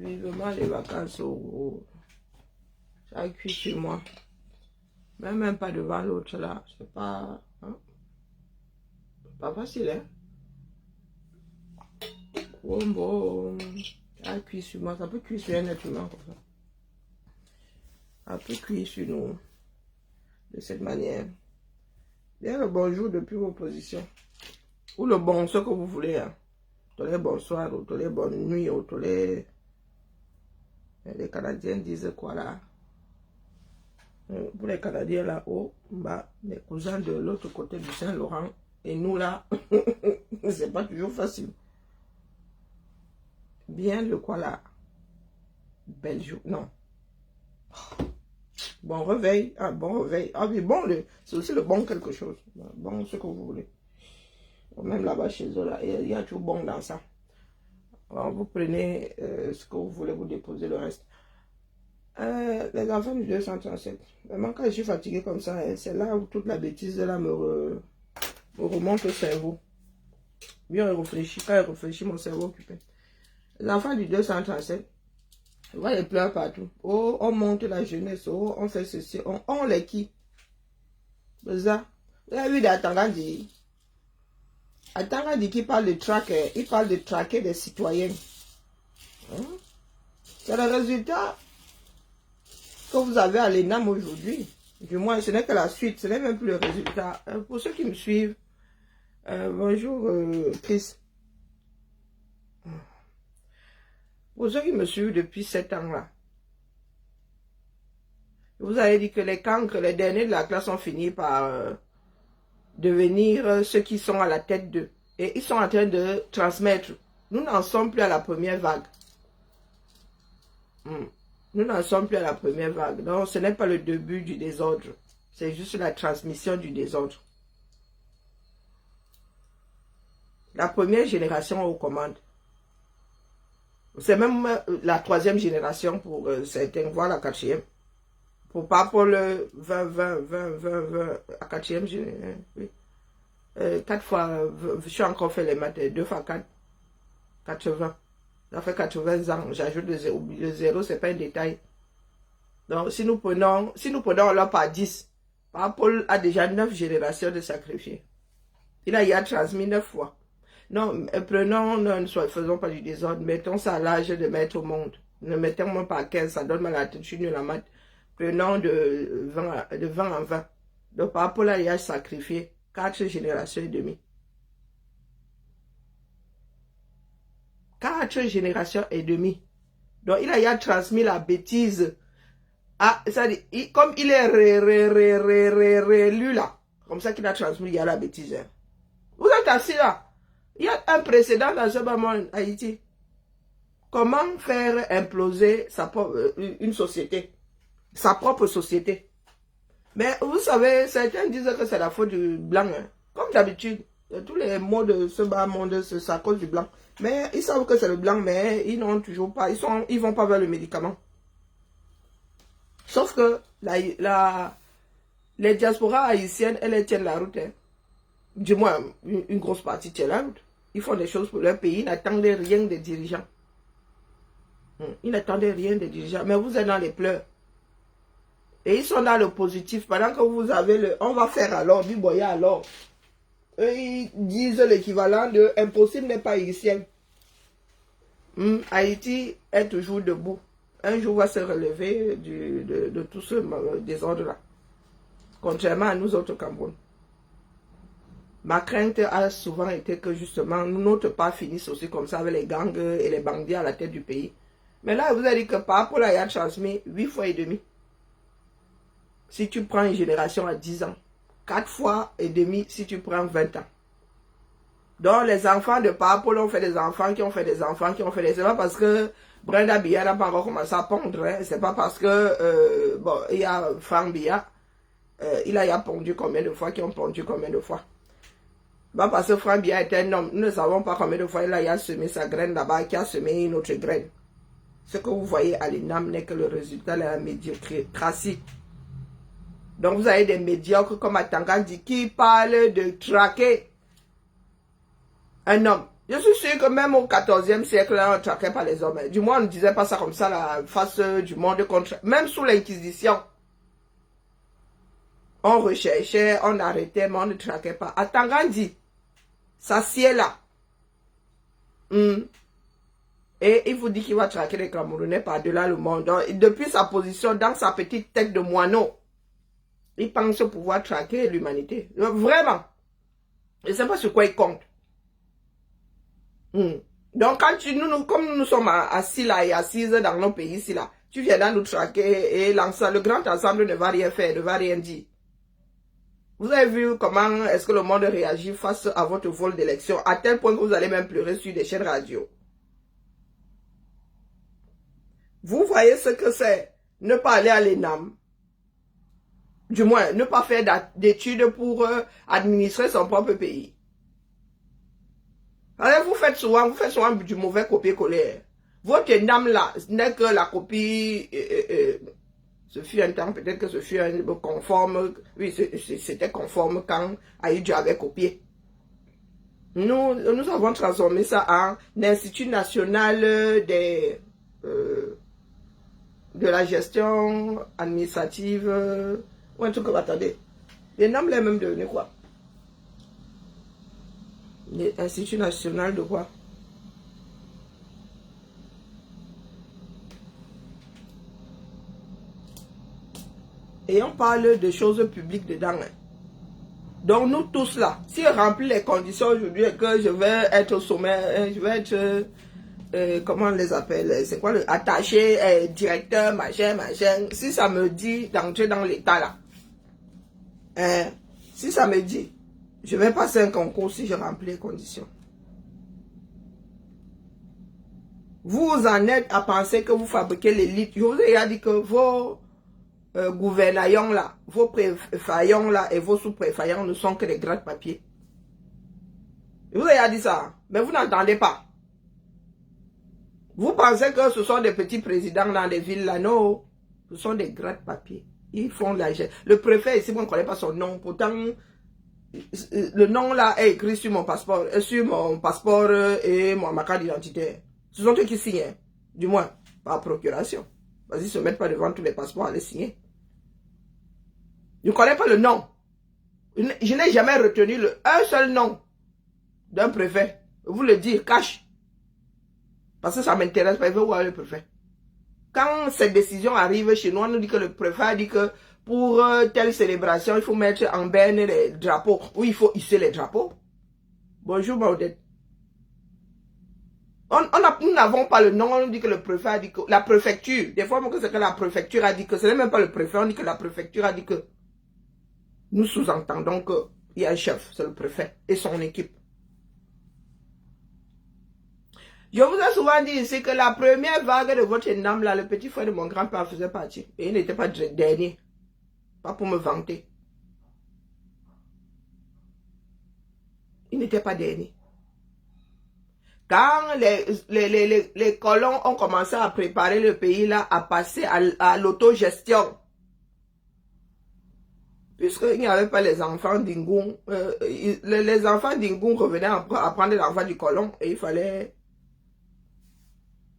Vivement les vacances au gros. Ça cuit sur moi. Même pas devant l'autre là. C'est pas... Hein? Pas facile, hein? Bon. Ça cuit sur moi. Ça peut cuire sur un être humain comme ça. Ça peut cuire sur nous. De cette manière. Bien le bonjour depuis vos positions. Ou le bon, ce que vous voulez. Hein. Tous les bonsoirs, ou tous les bonnes nuits, ou tous les... Les Canadiens disent quoi là? Pour les Canadiens là-haut, bah, les cousins de l'autre côté du Saint-Laurent, et nous là, c'est pas toujours facile. Bien le quoi là? Belle jour, non. Bon réveil, ah bon réveil. Ah oui, bon, c'est aussi le bon quelque chose. Bon, ce que vous voulez. Même là-bas chez eux, là, il y a toujours bon dans ça. Alors, vous prenez ce que vous voulez, vous déposez le reste. Les enfants du 237. Vraiment, quand je suis fatiguée comme ça, c'est là où toute la bêtise là me remonte au cerveau. Bien réfléchi, quand je réfléchis, mon cerveau occupé. Les enfants du 237, je vois les pleurs partout. Oh, on monte la jeunesse, oh, on fait ceci, on les qui. Ça. Vous avez vu d'Atangandi. Atangandi qui parle de tracker, il parle de traquer des citoyens. Hein? C'est le résultat que vous avez à l'ENAM aujourd'hui. Du moins, ce n'est que la suite, ce n'est même plus le résultat. Pour ceux qui me suivent, bonjour Chris. Pour ceux qui me suivent depuis 7 ans-là, vous avez dit que les cancres, les derniers de la classe ont fini par devenir ceux qui sont à la tête d'eux. Et ils sont en train de transmettre. Nous n'en sommes plus à la première vague. Nous n'en sommes plus à la première vague. Donc, ce n'est pas le début du désordre. C'est juste la transmission du désordre. La première génération aux commandes. C'est même la 3e génération pour certains, voire la 4e. Pour le 20, la 4e génération. Oui. 4 fois, je suis encore fait les maths, 2 fois 4, 80. Ça fait 80 ans, j'ajoute le 0. Le 0, ce n'est pas un détail. Donc, si nous prenons là par 10, Paul a déjà 9 générations de sacrifiés. Il a transmis 9 fois. Non, prenons, ne faisons pas du désordre, mettons ça à l'âge de mettre au monde. Ne mettons pas 15, ça donne mal à la tête, je suis nul à maths. Prenons de 20 en 20. Donc, Paul a sacrifié 4 générations et demie. 4 générations et demie. Donc, il a transmis la bêtise. Comme il est réélu là. Comme ça qu'il a transmis, il y a la bêtise. Hein. Vous êtes assis là. Il y a un précédent dans ce moment en Haïti. Comment faire imploser une société? Sa propre société. Mais vous savez, certains disent que c'est la faute du blanc. Hein. Comme d'habitude. Tous les mots de ce bas monde, c'est à cause du blanc. Mais ils savent que c'est le blanc, mais ils n'ont toujours pas, ils vont pas vers le médicament. Sauf que les diasporas haïtiennes, elles tiennent la route. Hein. Du moins, une grosse partie tient la route. Ils font des choses pour leur pays, ils n'attendaient rien des dirigeants. Ils n'attendaient rien des dirigeants, mais vous êtes dans les pleurs. Et ils sont dans le positif. Pendant que vous avez le « on va faire alors »,« biboya alors ». Eux, ils disent l'équivalent de « impossible n'est pas haïtien ». Haïti est toujours debout. Un jour va se relever de tout ce désordre-là. Contrairement à nous autres Cameroun. Ma crainte a souvent été que justement, notre pas finisse aussi comme ça avec les gangs et les bandits à la tête du pays. Mais là, vous avez dit que par rapport à transmis 8 fois et demi. Si tu prends une génération à 10 ans, 4 fois et demi si tu prends 20 ans. Donc les enfants de Paapol ont fait des enfants qui ont fait des enfants qui ont fait des... C'est pas parce que Brenda Biya n'a pas encore commencé à pondre. Hein. C'est pas parce que... bon, il y a Frank Biya. Il a pondu combien de fois, qui ont pondu combien de fois. Bah parce que Frank Biya est un homme. Nous ne savons pas combien de fois il a semé sa graine là-bas, qui a semé une autre graine. Ce que vous voyez à l'INAM n'est que le résultat de la médiocratie. Donc vous avez des médiocres comme Atangandi qui parlent de traquer un homme. Je suis sûr que même au 14e siècle, là, on ne traquait pas les hommes. Du moins, on ne disait pas ça comme ça, la face du monde contre... Même sous l'Inquisition, on recherchait, on arrêtait, mais on ne traquait pas. À Tangandi, ça sied là. Et il vous dit qu'il va traquer les Camerounais par-delà le monde. Donc, depuis sa position, dans sa petite tête de moineau, il pense pouvoir traquer l'humanité. Vraiment. Je ne sais pas sur quoi il compte. Donc, quand comme nous sommes assis là et assises dans nos pays ici là, tu viens là nous traquer et le grand ensemble ne va rien faire, ne va rien dire. Vous avez vu comment est-ce que le monde réagit face à votre vol d'élection, à tel point que vous allez même pleurer sur des chaînes radio. Vous voyez ce que c'est ne pas aller à l'ENAM. Du moins, ne pas faire d'études pour administrer son propre pays. Alors, vous faites souvent du mauvais copier-coller. Votre ENAM là n'est que la copie... ce fut un temps, peut-être que ce fut un conforme. Oui, c'était conforme quand Aïdjo avait copié. Nous avons transformé ça en Institut national de la gestion administrative, ou un truc comme, attendez, les noms les mêmes devenus quoi? L'Institut national de quoi? Et on parle de choses publiques dedans. Donc nous tous là, si on remplit les conditions aujourd'hui et que je vais être au sommet, je vais être, comment on les appelle, c'est quoi, attaché, directeur, machin, si ça me dit d'entrer dans l'état là, si ça me dit, je vais passer un concours si je remplis les conditions. Vous en êtes à penser que vous fabriquez l'élite. Je vous ai déjà dit que vos gouvernaillons là, vos préfaillants là et vos sous-préfaillants ne sont que des gras de papier. Je vous ai déjà dit ça, mais vous n'entendez pas. Vous pensez que ce sont des petits présidents dans des villes là, non. Ce sont des gras de papier. Ils font la gestion. Le préfet ici, on ne connaît pas son nom. Pourtant, le nom là est écrit sur mon passeport et ma carte d'identité. Ce sont eux qui signent, du moins, par procuration. Vas-y, se mettent pas devant tous les passeports à les signer. Je ne connais pas le nom. Je n'ai jamais retenu un seul nom d'un préfet. Vous le dire, cache. Parce que ça m'intéresse pas, il veut voir le préfet. Quand cette décision arrive chez nous, on nous dit que le préfet a dit que pour telle célébration, il faut mettre en berne les drapeaux. Ou il faut hisser les drapeaux. Bonjour, Maudette. Nous n'avons pas le nom, on nous dit que le préfet a dit que la préfecture, des fois c'est que la préfecture a dit que ce n'est même pas le préfet, on dit que la préfecture a dit que nous sous-entendons qu'il y a un chef, c'est le préfet et son équipe. Je vous ai souvent dit ici que la première vague de votre ENAM, là, le petit frère de mon grand-père faisait partie. Et il n'était pas dernier. Pas pour me vanter. Il n'était pas dernier. Quand les colons ont commencé à préparer le pays là, à passer à l'autogestion, puisqu'il n'y avait pas les enfants d'Ingoum, les enfants d'Ingoum revenaient à prendre l'enfant du colon et il fallait...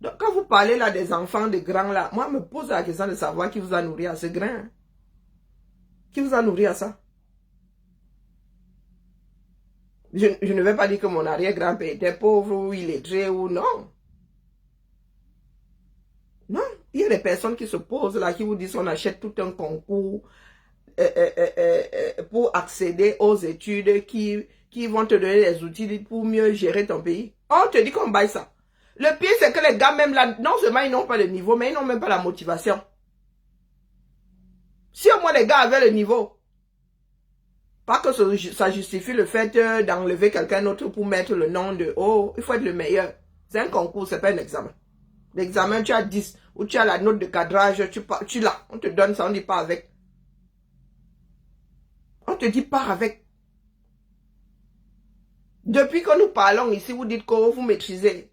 Donc quand vous parlez là des enfants de grands là, moi je me pose la question de savoir qui vous a nourri à ce grain. Qui vous a nourri à ça? Je ne vais pas dire que mon arrière-grand-père était pauvre ou illettré ou non. Non, il y a des personnes qui se posent là, qui vous disent qu'on achète tout un concours pour accéder aux études qui vont te donner les outils pour mieux gérer ton pays. On te dit qu'on baille ça. Le pire, c'est que les gars, même là, non seulement ils n'ont pas le niveau, mais ils n'ont même pas la motivation. Si au moins les gars avaient le niveau, pas que ça justifie le fait d'enlever quelqu'un d'autre pour mettre le nom de « Oh, il faut être le meilleur ». C'est un concours, c'est pas un examen. L'examen, tu as 10, ou tu as la note de cadrage, tu l'as. On te donne ça, on dit pas avec. On te dit pas avec. Depuis que nous parlons ici, vous dites que vous maîtrisez.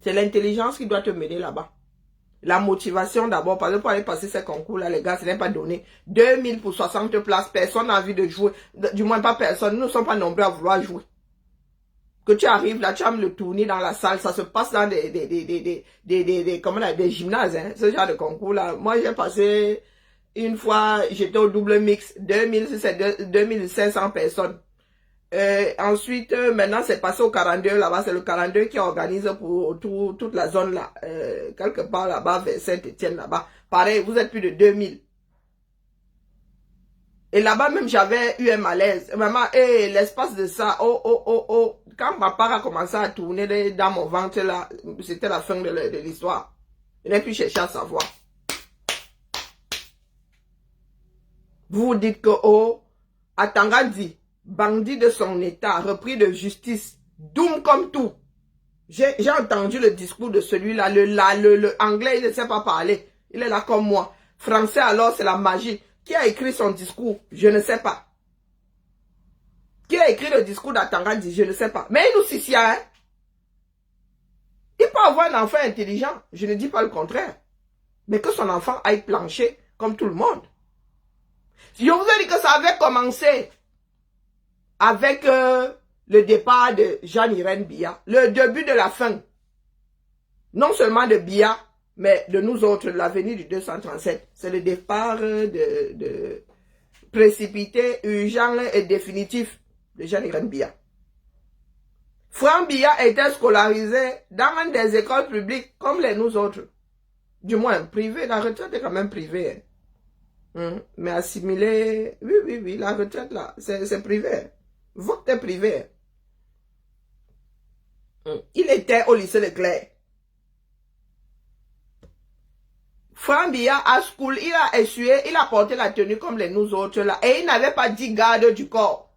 C'est l'intelligence qui doit te mener là-bas. La motivation d'abord, parce que pour aller passer ces concours-là, les gars, ce n'est pas donné. 2000 pour 60 places, personne n'a envie de jouer. Du moins pas personne, nous ne sommes pas nombreux à vouloir jouer. que tu arrives là, tu vas me le tourner dans la salle, ça se passe dans des gymnases, hein, ce genre de concours là. Moi, j'ai passé une fois, j'étais au double mix, 2500 personnes. Ensuite, maintenant, c'est passé au 42 là-bas, c'est le 42 qui organise pour toute la zone là, quelque part là-bas, vers Saint-Étienne là-bas. Pareil, vous êtes plus de 2000. Et là-bas même, j'avais eu un malaise. Maman, l'espace de ça, quand ma part a commencé à tourner dans mon ventre là, c'était la fin de l'histoire. Je n'ai plus cherché à savoir. Vous vous dites que, Atanga dit, bandit de son état, repris de justice, doom comme tout. J'ai entendu le discours de celui-là, le anglais, il ne sait pas parler. Il est là comme moi. Français, alors, c'est la magie. Qui a écrit son discours? Je ne sais pas. Qui a écrit le discours d'Atanga dit? Je ne sais pas. Mais il nous suit, hein? Il peut avoir un enfant intelligent. Je ne dis pas le contraire. Mais que son enfant aille plancher comme tout le monde. Je vous ai dit que ça avait commencé avec le départ de Jean-Irène Biya. Le début de la fin. Non seulement de Biya, mais de nous autres, l'avenir du 237. C'est le départ de précipité, urgent et définitif de Jean-Irène Biya. Franck Biya était scolarisé dans des écoles publiques comme les nous autres. Du moins, privées. La retraite est quand même privée. Mais assimilé, oui, la retraite là, c'est privé. Votre est privé. Il était au lycée Leclerc. Franck Biya à school, il a essuyé, il a porté la tenue comme les nous autres là. Et il n'avait pas 10 gardes du corps.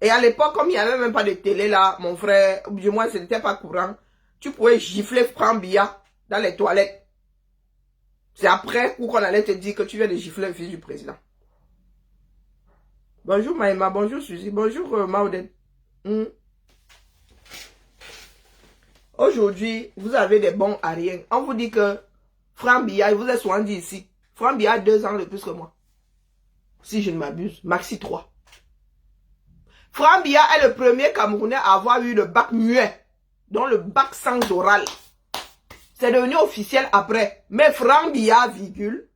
Et à l'époque, comme il n'y avait même pas de télé là, mon frère, du moins ce n'était pas courant, tu pouvais gifler Franck Biya dans les toilettes. C'est après qu'on allait te dire que tu viens de gifler le fils du président. Bonjour Maïma, bonjour Suzy, bonjour Maudel. Aujourd'hui, vous avez des bons à rien. On vous dit que Franck Biya, il vous est souvent dit ici. Franck Biya a 2 ans de plus que moi. Si je ne m'abuse, maxi 3. Franck Biya est le premier Camerounais à avoir eu le bac muet, dont le bac sans oral. C'est devenu officiel après. Mais Franck Biya, virgule,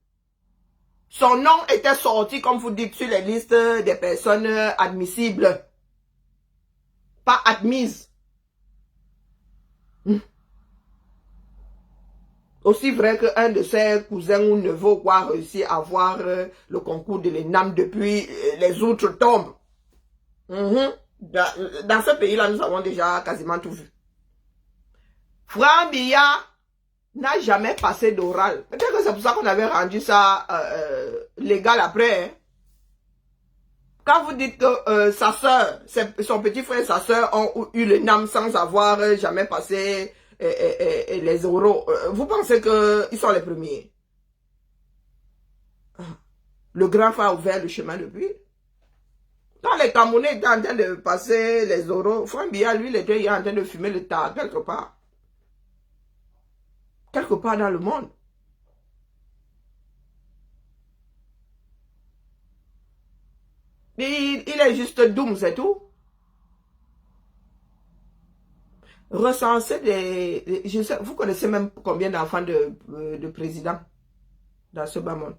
son nom était sorti, comme vous dites, sur les listes des personnes admissibles. Pas admises. Aussi vrai qu'un de ses cousins ou neveux a réussi à avoir le concours de l'ENAM depuis les autres tombes. Dans ce pays-là, nous avons déjà quasiment tout vu. Franck Biya n'a jamais passé d'oral. Peut-être que c'est pour ça qu'on avait rendu ça légal après. Hein. Quand vous dites que sa soeur, son petit frère et sa soeur ont eu le NAM sans avoir jamais passé les oraux, vous pensez qu'ils sont les premiers? Le grand frère a ouvert le chemin depuis. Quand les Camerounais étaient en train de passer les oraux, Franck Biya, lui, il était en train de fumer le tas quelque part. Quelque part dans le monde. Il est juste doom, c'est tout. Recenser je sais, vous connaissez même combien d'enfants de présidents dans ce bas monde.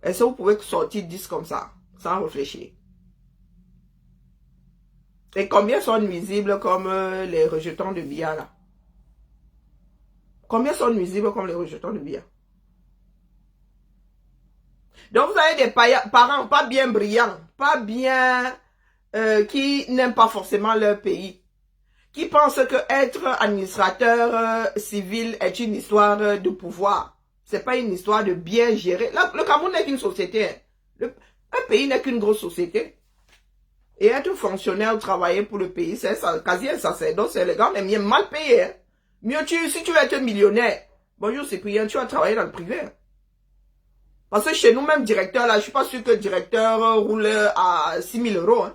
Est-ce que vous pouvez sortir 10 comme ça, sans réfléchir? Et combien sont nuisibles comme les rejetons de Biya là? Combien sont nuisibles comme les rejetons de Biya? Donc vous avez des parents pas bien brillants, pas bien, qui n'aiment pas forcément leur pays, qui pensent que être administrateur civil est une histoire de pouvoir. C'est pas une histoire de bien gérer. Le Cameroun n'est qu'une société. Hein. Un pays n'est qu'une grosse société. Et être fonctionnaire ou travailler pour le pays, c'est quasi un sacerdoce, c'est le gars, mais mieux mal payé. Hein. Mieux si tu veux être millionnaire, bonjour Cyprien, tu vas travailler dans le privé. Parce que chez nous, même directeur, là, je suis pas sûr que le directeur roule à 6 000 €.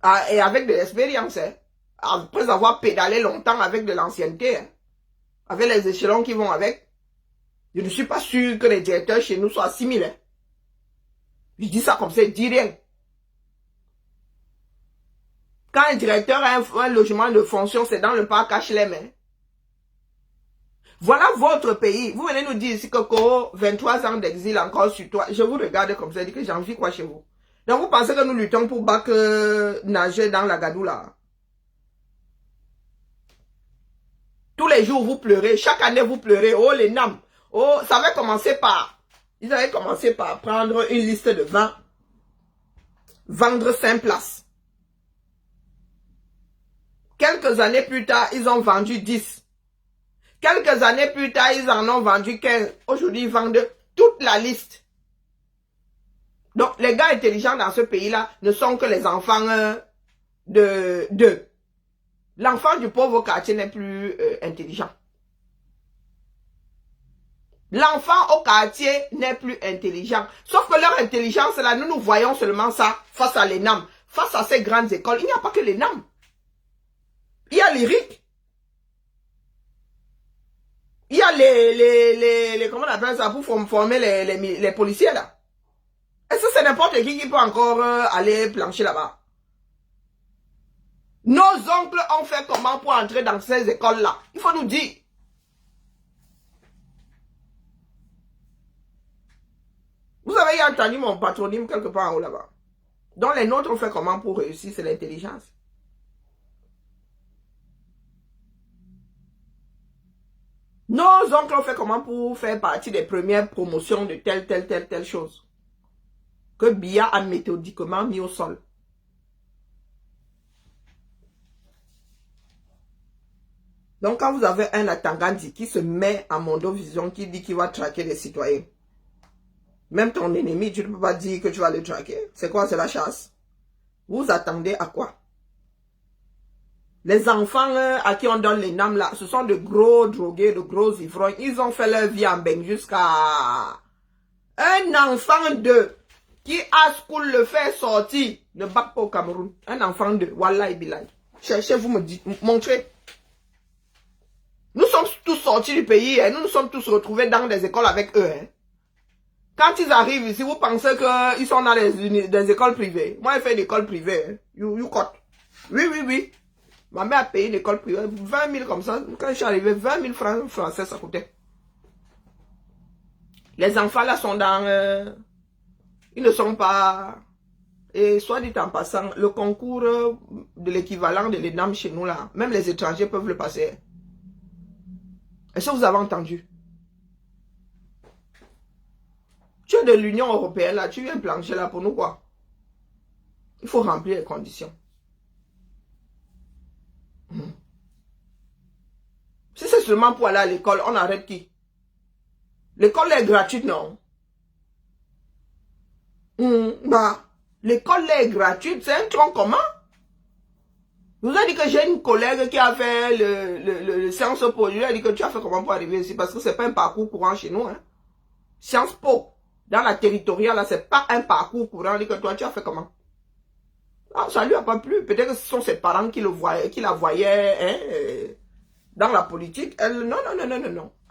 Hein. Et avec de l'expérience. Hein. Après avoir pédalé longtemps avec de l'ancienneté. Hein. Avec les échelons qui vont avec. Je ne suis pas sûr que les directeurs chez nous soient à 6 000. Hein. Je dis ça comme ça, je dis rien. Quand un directeur a un logement de fonction, c'est dans le parc HLM. Hein. Voilà votre pays. Vous venez nous dire ici que Koro, 23 ans d'exil encore sur toi. Je vous regarde comme ça, je dis que j'ai envie quoi chez vous. Donc vous pensez que nous luttons pour Bac nager dans la Gadoula. Tous les jours vous pleurez, chaque année vous pleurez. Oh les NAM. Oh, ça avait commencé par... Ils avaient commencé par prendre une liste de 20. Vendre 5 places. Quelques années plus tard, ils ont vendu 10. Quelques années plus tard, ils en ont vendu 15. Aujourd'hui, ils vendent toute la liste. Donc, les gars intelligents dans ce pays-là ne sont que les enfants de... L'enfant du pauvre quartier n'est plus intelligent. L'enfant au quartier n'est plus intelligent. Sauf que leur intelligence, là, nous voyons seulement ça face à l'ENAM. Face à ces grandes écoles, il n'y a pas que l'ENAM. Il y a l'IRIC. Il y a les comment on appelle ça, pour former les policiers, là. Est-ce que c'est n'importe qui peut encore aller plancher là-bas? Nos oncles ont fait comment pour entrer dans ces écoles-là? Il faut nous dire. Vous avez entendu mon patronyme quelque part en haut là-bas. Donc les nôtres ont fait comment pour réussir? C'est l'intelligence. Nos oncles ont fait comment pour faire partie des premières promotions de telle chose. Que Biya a méthodiquement mis au sol. Donc quand vous avez un Atangandi qui se met à Mondovision, qui dit qu'il va traquer les citoyens, même ton ennemi, tu ne peux pas dire que tu vas le traquer. C'est quoi? C'est la chasse. Vous attendez à quoi? Les enfants à qui on donne les noms là, ce sont de gros drogués, de gros ivrognes. Ils ont fait leur vie en bain jusqu'à... Un enfant de qui à school le fait sortir ne bac pas au Cameroun. Un enfant de Wallahi Bilal. Cherchez, vous me dites, montrez. Nous sommes tous sortis du pays, hein. Nous nous sommes tous retrouvés dans des écoles avec eux. Hein. Quand ils arrivent ici, vous pensez qu'ils sont dans des écoles privées. Moi, j'ai fait une école privée. Hein. You cut. Oui. Ma mère a payé une école privée. 20 000 comme ça. Quand je suis arrivé, 20 000 francs français, ça coûtait. Les enfants là sont dans... ils ne sont pas... Et soit dit en passant, le concours de l'équivalent de l'ENAM chez nous là, même les étrangers peuvent le passer. Est-ce que vous avez entendu? Tu es de l'Union européenne là, tu viens plancher là pour nous quoi? Il faut remplir les conditions. Si c'est seulement pour aller à l'école, on arrête qui? L'école est gratuite, non? Bah, l'école est gratuite, c'est un tronc commun. Je vous ai dit que j'ai une collègue qui a fait le Sciences Po. Je lui ai dit que tu as fait comment pour arriver ici? Parce que c'est pas un parcours courant chez nous. Hein. Sciences Po, dans la territoriale, là, c'est pas un parcours courant. Je dis que toi, tu as fait comment? Ah, ça lui a pas plu. Peut-être que ce sont ses parents qui la voyaient hein, dans la politique. Elle, non.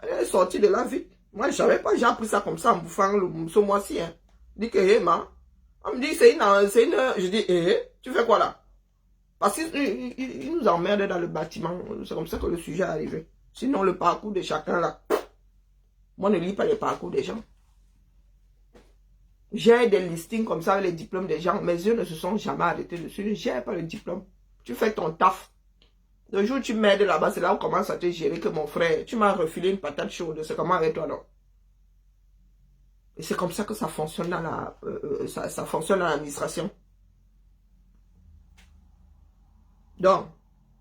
Elle est sortie de la vie. Moi, je savais pas, j'ai appris ça comme ça en bouffant ce mois-ci. Hein. Je dis que, hé, ma. On me dit, c'est une... Je dis, tu fais quoi là? Parce qu'ils nous emmerdent dans le bâtiment. C'est comme ça que le sujet est arrivé. Sinon, le parcours de chacun là. Moi, ne lis pas les parcours des gens. J'ai des listings comme ça avec les diplômes des gens. Mes yeux ne se sont jamais arrêtés dessus. J'ai pas le diplôme. Tu fais ton taf. Le jour où tu m'aides là-bas, c'est là où on commence à te gérer que mon frère, tu m'as refilé une patate chaude. C'est comment avec toi, non? Et c'est comme ça que ça fonctionne dans la, ça fonctionne dans l'administration. Donc,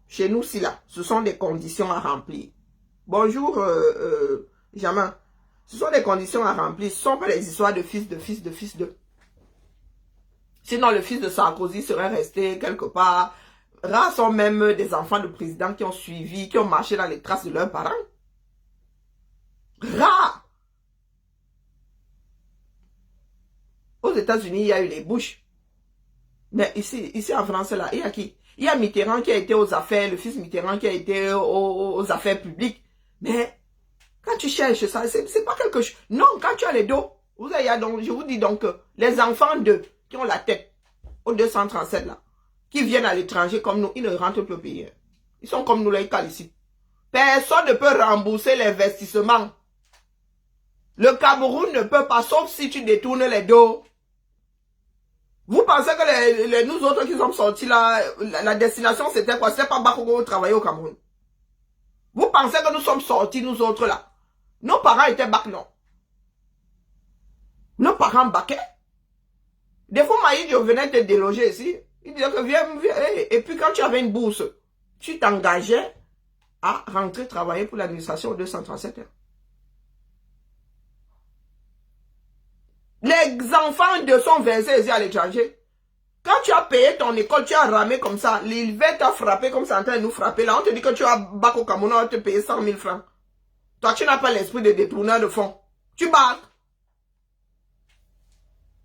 chez nous, si là, ce sont des conditions à remplir. Bonjour, Jamin. Ce sont des conditions à remplir. Ce ne sont pas des histoires de fils de. Sinon, le fils de Sarkozy serait resté quelque part. Rares sont même des enfants de présidents qui ont suivi, qui ont marché dans les traces de leurs parents. Rares. Aux États-Unis, il y a eu les Bush. Mais ici en France, là, il y a qui? Il y a Mitterrand qui a été aux affaires, le fils Mitterrand qui a été aux affaires publiques. Mais quand tu cherches ça, c'est pas quelque chose. Non, quand tu as les dos, donc, je vous dis donc, les enfants d'eux qui ont la tête au 237 là, qui viennent à l'étranger comme nous, ils ne rentrent plus au pays. Ils sont comme nous, les cas ici. Personne ne peut rembourser l'investissement. Le Cameroun ne peut pas, sauf si tu détournes les dos. Vous pensez que nous autres qui sommes sortis là, la destination c'était quoi? C'était pas Bakoko travailler au Cameroun. Vous pensez que nous sommes sortis, nous autres là? Nos parents étaient bac, non? Nos parents baquaient. Des fois, Maïd venait te déloger ici. Il disait que viens. Et puis quand tu avais une bourse, tu t'engageais à rentrer travailler pour l'administration 237 heures. Les enfants de sont versés ici à l'étranger. Quand tu as payé ton école, tu as ramé comme ça. L'hiver t'a frappé comme ça en train de nous frapper. Là, on te dit que tu as bac au Cameroun, on va te payer 100 000 francs. Toi, tu n'as pas l'esprit de détourneur de fonds. Tu bacs.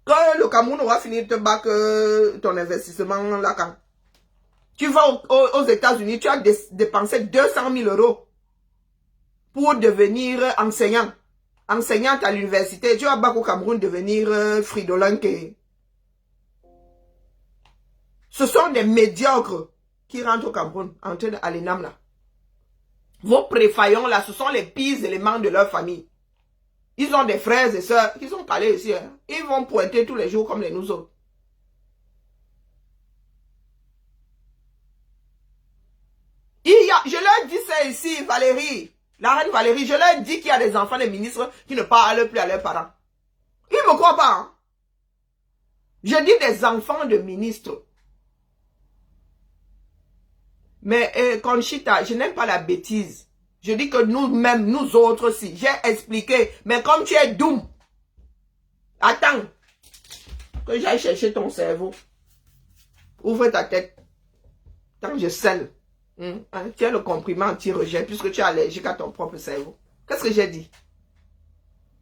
Quand le Cameroun aura fini de te bac ton investissement là, quand tu vas aux États-Unis, tu as dépensé 200 000 euros pour devenir enseignant. Enseignante à l'université, tu vas bac au Cameroun devenir fridolanque. Ce sont des médiocres qui rentrent au Cameroun en train à l'ENAM là. Vos préfaillants là, ce sont les pires éléments de leur famille. Ils ont des frères et sœurs qui sont calés ici. Hein. Ils vont pointer tous les jours comme les nous autres. Je leur dis ça ici, Valérie. La reine Valérie, je leur dis qu'il y a des enfants des ministres qui ne parlent plus à leurs parents. Ils ne me croient pas. Hein. Je dis des enfants de ministres. Mais Conchita, je n'aime pas la bêtise. Je dis que nous-mêmes, nous autres aussi, j'ai expliqué. Mais comme tu es doux, attends que j'aille chercher ton cerveau. Ouvre ta tête. Tant que je scelle. Tu as le comprimé anti-rejet puisque tu es allergique à ton propre cerveau. Qu'est-ce que j'ai dit?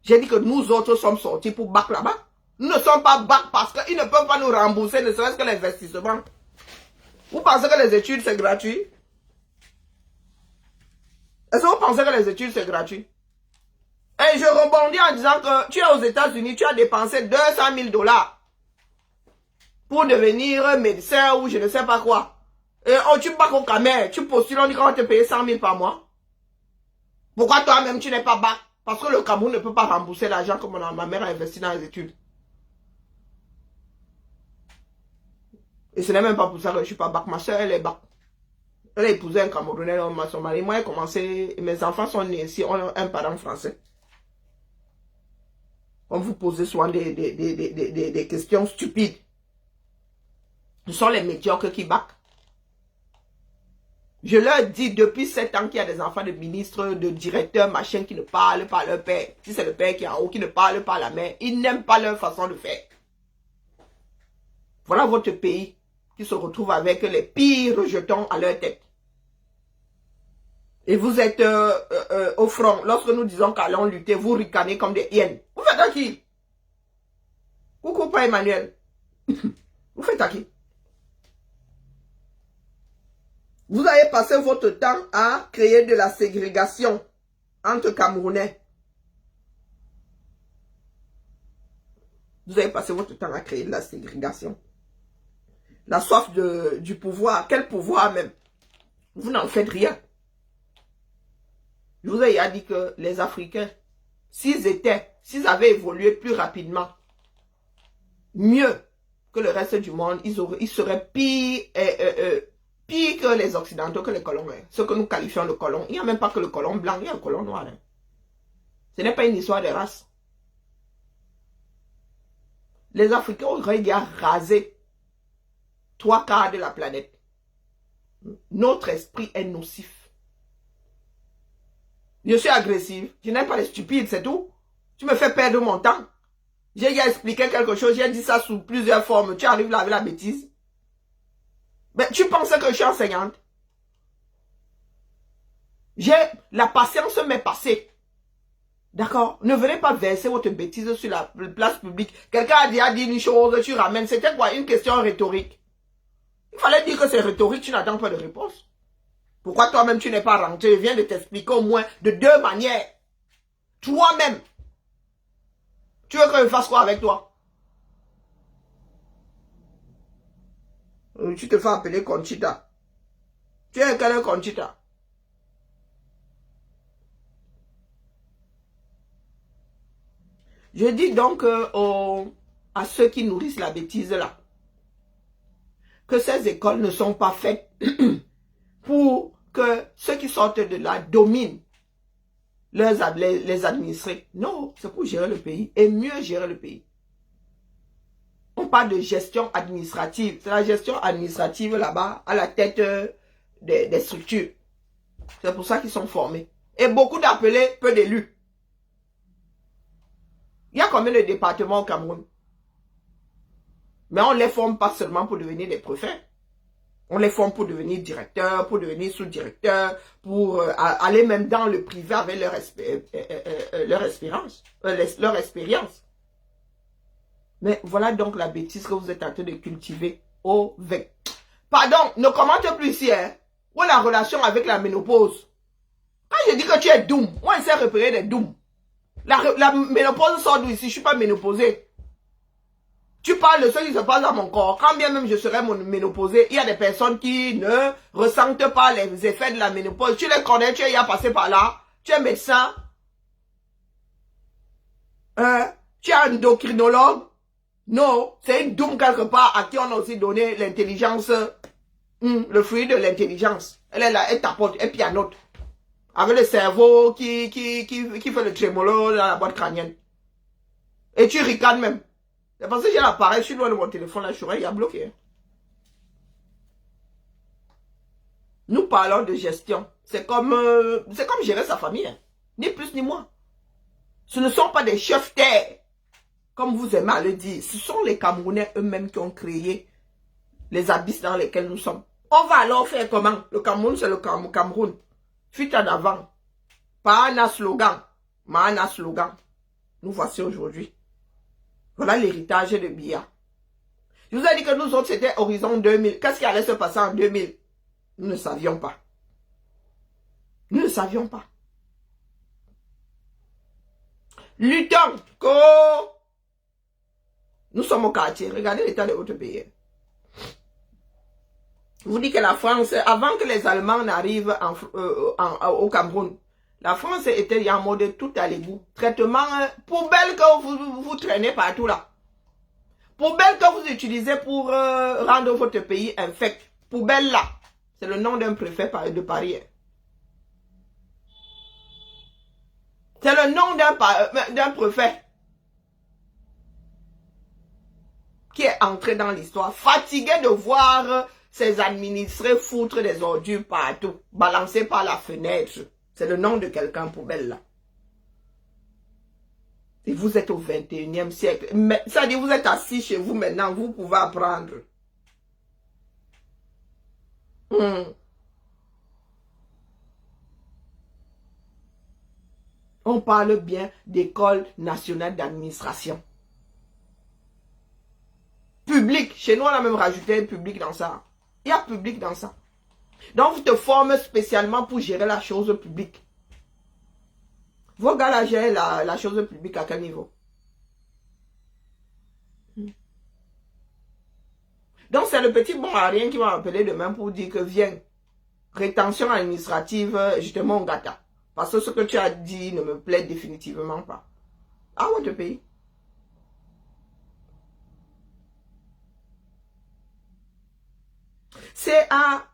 J'ai dit que nous autres sommes sortis pour bac là-bas. Nous ne sommes pas bac parce qu'ils ne peuvent pas nous rembourser, ne serait-ce que l'investissement. Vous pensez que les études c'est gratuit? Est-ce que vous pensez que les études c'est gratuit? Et je rebondis en disant que tu es aux États-Unis, tu as dépensé 200 000 $ pour devenir médecin ou je ne sais pas quoi. Et tu bac au Cameroun, tu postules, on dit qu'on va te payer 100 000 par mois. Pourquoi toi-même tu n'es pas bac? Parce que le Cameroun ne peut pas rembourser l'argent que ma mère a investi dans les études. Et ce n'est même pas pour ça que je ne suis pas bac. Ma soeur, elle est bac. Elle a épousé un Camerounais, son mari. Moi, j'ai commencé, mes enfants sont nés ici, on a un parent français. On vous pose souvent des questions stupides. Ce sont les médiocres qui bac. Je leur dis depuis 7 ans qu'il y a des enfants de ministres, de directeurs, machin, qui ne parlent pas à leur père. Si c'est le père qui est en haut, qui ne parle pas à la mère, ils n'aiment pas leur façon de faire. Voilà votre pays qui se retrouve avec les pires rejetons à leur tête. Et vous êtes au front. Lorsque nous disons qu'allons lutter, vous ricanez comme des hyènes. Vous faites à qui? Coucou, pas Emmanuel. Vous faites à qui? Vous avez passé votre temps à créer de la ségrégation entre Camerounais. Vous avez passé votre temps à créer de la ségrégation. La soif du pouvoir. Quel pouvoir même? Vous n'en faites rien. Je vous ai dit que les Africains, s'ils avaient évolué plus rapidement, mieux que le reste du monde, ils seraient pire que les Occidentaux, que les colons. Hein. Ce que nous qualifions de colons. Il n'y a même pas que le colon blanc, il y a le colon noir. Hein. Ce n'est pas une histoire de race. Les Africains auraient dû raser 3/4 de la planète. Notre esprit est nocif. Je suis agressif. Je n'aime pas les stupides, c'est tout. Tu me fais perdre mon temps. J'ai déjà expliqué quelque chose. J'ai dit ça sous plusieurs formes. Tu arrives là avec la bêtise. Mais tu pensais que je suis enseignante? La patience m'est passée. D'accord? Ne venez pas verser votre bêtise sur la place publique. Quelqu'un a déjà dit une chose, tu ramènes. C'était quoi? Une question rhétorique. Il fallait dire que c'est rhétorique, tu n'attends pas de réponse. Pourquoi toi-même tu n'es pas rentré? Je viens de t'expliquer au moins de 2 manières. Toi-même. Tu veux que je fasse quoi avec toi? Tu te fais appeler Conchita. Tu es quelle Conchita? Je dis donc à ceux qui nourrissent la bêtise là, que ces écoles ne sont pas faites pour que ceux qui sortent de là dominent les administrés. Non, c'est pour gérer le pays et mieux gérer le pays. On parle de gestion administrative. C'est la gestion administrative là-bas à la tête des structures. C'est pour ça qu'ils sont formés. Et beaucoup d'appelés, peu d'élus. Il y a combien de départements au Cameroun? Mais on ne les forme pas seulement pour devenir des préfets. On les forme pour devenir directeurs, pour devenir sous-directeurs, pour aller même dans le privé avec leur expérience. Mais voilà donc la bêtise que vous êtes en train de cultiver au VEC. Pardon, ne commente plus ici, hein. Où est la relation avec la ménopause? Quand je dis que tu es doom, moi, il s'est repéré des dooms. La ménopause sort d'où ici? Je ne suis pas ménopausée. Tu parles de ce qui se passe dans mon corps. Quand bien même je serais ménopausée, il y a des personnes qui ne ressentent pas les effets de la ménopause. Tu les connais, tu es passé par là. Tu es médecin. Tu es endocrinologue. Non, c'est une doom quelque part à qui on a aussi donné l'intelligence, le fruit de l'intelligence. Elle est là, elle tapote, elle pianote. Avec le cerveau qui fait le trémolo dans la boîte crânienne. Et tu ricanes même. C'est parce que j'ai l'appareil, je suis loin de mon téléphone, là, je suis il a bloqué. Nous parlons de gestion. C'est comme gérer sa famille. Hein. Ni plus ni moins. Ce ne sont pas des chefs terre. Comme vous aimez à le dire, ce sont les Camerounais eux-mêmes qui ont créé les abysses dans lesquels nous sommes. On va alors faire comment? Le Cameroun, c'est le Cameroun. Fuite en avant. Pas un slogan, mais un slogan. Nous voici aujourd'hui. Voilà l'héritage de Biya. Je vous ai dit que nous autres, c'était Horizon 2000. Qu'est-ce qui allait se passer en 2000? Nous ne savions pas. Nous ne savions pas. Luttons. Nous sommes au quartier. Regardez l'état de votre pays. Je vous dis que la France, avant que les Allemands n'arrivent au Cameroun, la France était en mode tout à l'égout. Traitement poubelle que vous traînez partout là. Poubelle que vous utilisez pour rendre votre pays infect. Poubelle là. C'est le nom d'un préfet de Paris. C'est le nom d'un préfet qui est entré dans l'histoire. Fatigué de voir ses administrés foutre des ordures partout, balancés par la fenêtre. C'est le nom de quelqu'un poubelle là. Et vous êtes au 21e siècle. Ça dit, vous êtes assis chez vous maintenant, vous pouvez apprendre. On parle bien d'École nationale d'administration. Public. Chez nous, on a même rajouté public dans ça. Il y a public dans ça. Donc, vous te formez spécialement pour gérer la chose publique. Vos gars là gèrent la chose publique à quel niveau? Donc, c'est le petit bon à rien qui m'a appelé demain pour dire que viens. Rétention administrative, justement, gata. Parce que ce que tu as dit ne me plaît définitivement pas. À votre pays. C'est à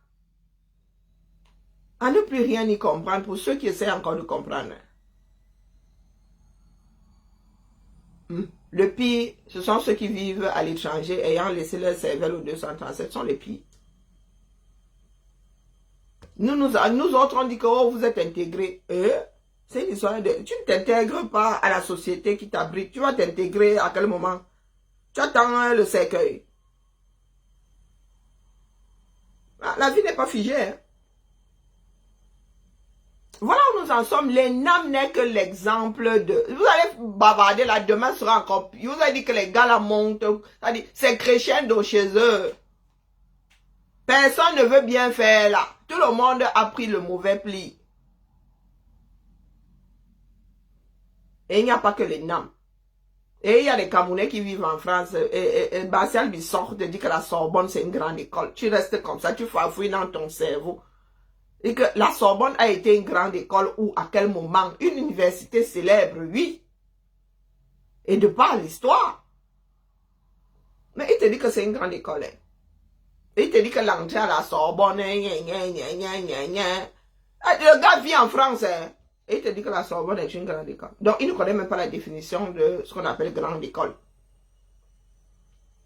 ne plus rien y comprendre pour ceux qui essaient encore de comprendre. Le pire, ce sont ceux qui vivent à l'étranger ayant laissé leur cervelle au 237, sont les pires. Nous autres, on dit que oh, vous êtes intégrés. C'est une histoire de... Tu ne t'intègres pas à la société qui t'abrite. Tu vas t'intégrer à quel moment? Tu attends le cercueil. La vie n'est pas figée. Hein? Voilà où nous en sommes. Les NAM n'est que l'exemple de... Vous allez bavarder là, demain sera encore... Je vous ai dit que les gars là montent. C'est crescendo chez eux. Personne ne veut bien faire là. Tout le monde a pris le mauvais pli. Et il n'y a pas que les NAM. Et il y a des Camerounais qui vivent en France. Et Martial Bissort te dit que la Sorbonne, c'est une grande école. Tu restes comme ça, tu fouilles dans ton cerveau. Et que la Sorbonne a été une grande école où, à quel moment, une université célèbre, oui. Et de par l'histoire. Mais il te dit que c'est une grande école. Hein. Et il te dit que l'entrée à la Sorbonne, le gars vit en France. Hein. Et il te dit que la Sorbonne est une grande école. Donc, il ne connaît même pas la définition de ce qu'on appelle grande école.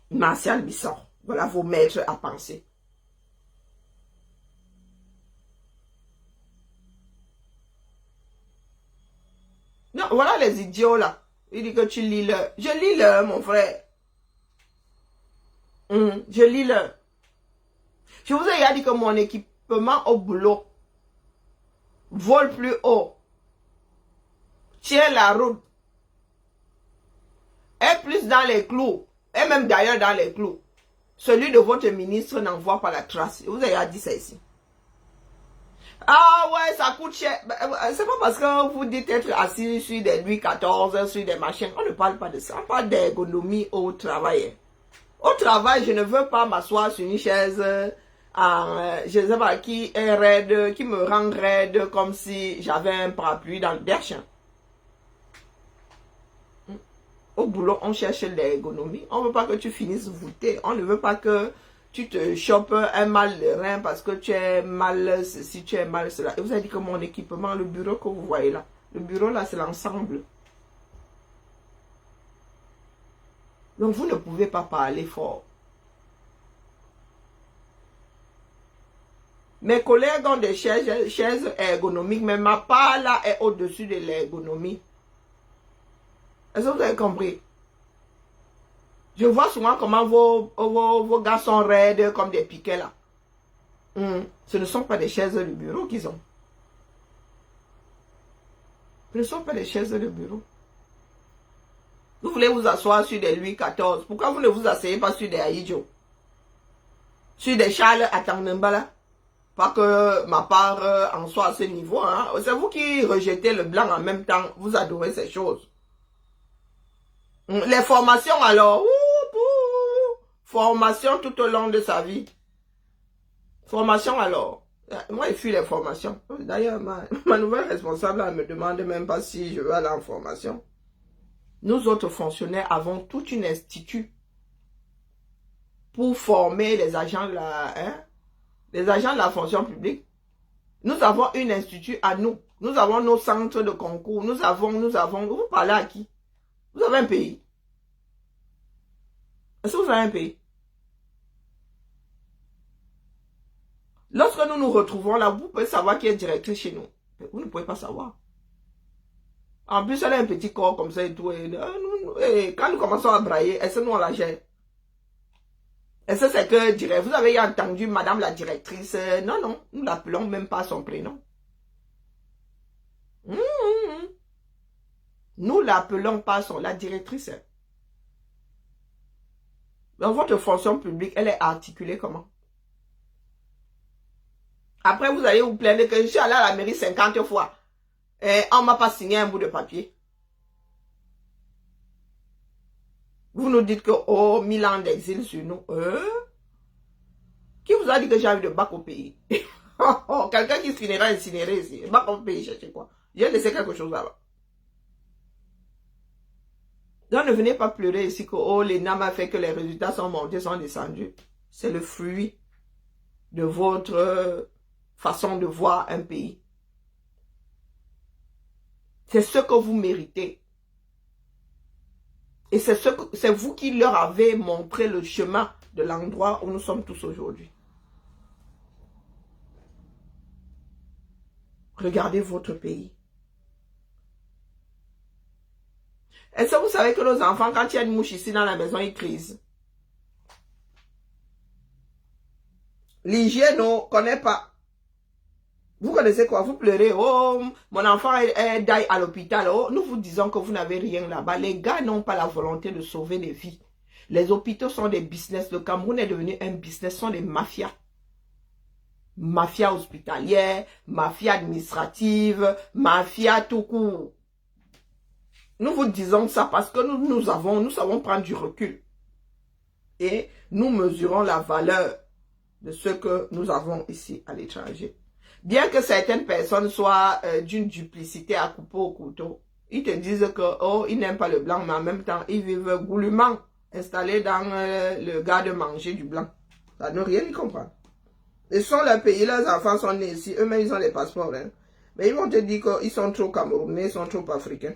Martial Bissort. Voilà vos maîtres à penser. Non, voilà les idiots là. Il dit que tu lis le. Je lis le, mon frère. Je lis le. Je vous ai dit que mon équipement au boulot vole plus haut. Tient la route. Est plus dans les clous. Et même d'ailleurs dans les clous. Celui de votre ministre n'en voit pas la trace. Je vous ai dit ça ici. Ah ouais, ça coûte cher. C'est pas parce que vous dites être assis sur des Louis XIV, sur des machines. On ne parle pas de ça. On parle d'ergonomie au travail. Au travail, je ne veux pas m'asseoir sur une chaise je ne sais pas, qui est raide, qui me rend raide comme si j'avais un parapluie dans le derche. Au boulot, on cherche l'ergonomie. On ne veut pas que tu finisses voûté. On ne veut pas que tu te chopes un mal de rein parce que tu es mal ceci, tu es mal cela. Et vous avez dit que mon équipement, le bureau que vous voyez là, le bureau là, c'est l'ensemble. Donc vous ne pouvez pas parler fort. Mes collègues ont des chaises ergonomiques, mais ma part là est au-dessus de l'ergonomie. Est-ce que vous avez compris? Je vois souvent comment vos gars sont raides comme des piquets là. Ce ne sont pas des chaises de bureau qu'ils ont. Ce ne sont pas des chaises de bureau. Vous voulez vous asseoir sur des Louis XIV. Pourquoi vous ne vous asseyez pas sur des Aïdjo? Sur des Charles Atangembala? Pas que ma part en soit à ce niveau. Hein. C'est vous qui rejetez le blanc en même temps. Vous adorez ces choses. Les formations alors. Formation tout au long de sa vie. Formation alors. Moi, je fuis les formations. D'ailleurs, ma nouvelle responsable ne me demande même pas si je veux aller en formation. Nous autres fonctionnaires avons tout un institut pour former les agents de la fonction publique. Nous avons un institut à nous. Nous avons nos centres de concours. Nous avons. Vous parlez à qui? Vous avez un pays. Est-ce que vous avez un pays? Lorsque nous nous retrouvons là, vous pouvez savoir qui est directrice chez nous. Mais vous ne pouvez pas savoir. En plus, elle a un petit corps comme ça et tout. Et quand nous commençons à brailler, est-ce que nous on la gère? Est-ce que c'est que vous avez entendu madame la directrice? Non, non, nous l'appelons même pas son prénom. Nous l'appelons pas la directrice. Dans votre fonction publique, elle est articulée comment? Après, vous allez vous plaindre que je suis allé à la mairie 50 fois. Et on ne m'a pas signé un bout de papier. Vous nous dites que, oh, 1000 ans d'exil sur nous. Qui vous a dit que j'ai envie de bac au pays? Quelqu'un qui finira incinéré ici. Bac au pays, cherchez quoi? J'ai laissé quelque chose là-bas. Donc ne venez pas pleurer ici que, oh, l'ENAM a fait que les résultats sont montés, sont descendus. C'est le fruit de votre façon de voir un pays. C'est ce que vous méritez. Et c'est vous qui leur avez montré le chemin de l'endroit où nous sommes tous aujourd'hui. Regardez votre pays. Est-ce que vous savez que nos enfants, quand il y a une mouche ici dans la maison, ils crient? L'hygiène, on ne connaît pas. Vous connaissez quoi? Vous pleurez. Oh, mon enfant est d'ailleurs à l'hôpital. Oh, nous vous disons que vous n'avez rien là-bas. Les gars n'ont pas la volonté de sauver des vies. Les hôpitaux sont des business. Le Cameroun est devenu un business. Ce sont des mafias. Mafia hospitalière, mafia administrative, mafia tout court. Nous vous disons ça parce que nous savons prendre du recul. Et nous mesurons la valeur de ce que nous avons ici à l'étranger. Bien que certaines personnes soient d'une duplicité à couper au couteau, ils te disent que oh, ils n'aiment pas le blanc, mais en même temps, ils vivent goulûment installés dans le garde-manger du blanc. Ça ne rien y comprendre. Ils sont leur pays, leurs enfants sont nés ici, eux-mêmes ils ont les passeports. Hein. Mais ils vont te dire qu'ils sont trop camerounais, ils sont trop africains.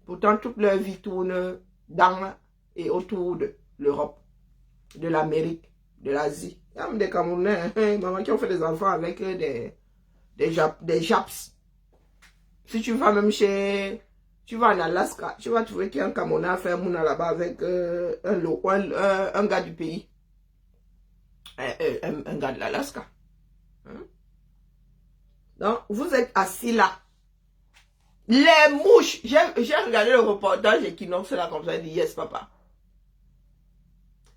Pourtant, toute leur vie tourne dans et autour de l'Europe, de l'Amérique, de l'Asie. Il y a même des Camerounais hein, qui ont fait des enfants avec des Japs. Si tu vas même tu vas en Alaska, tu vas trouver qu'il y a un Camerounais à faire mouna là-bas avec un gars du pays. Un gars de l'Alaska. Hein? Donc, vous êtes assis là. Les mouches. J'ai regardé le reportage Equinox là comme ça, dit yes papa.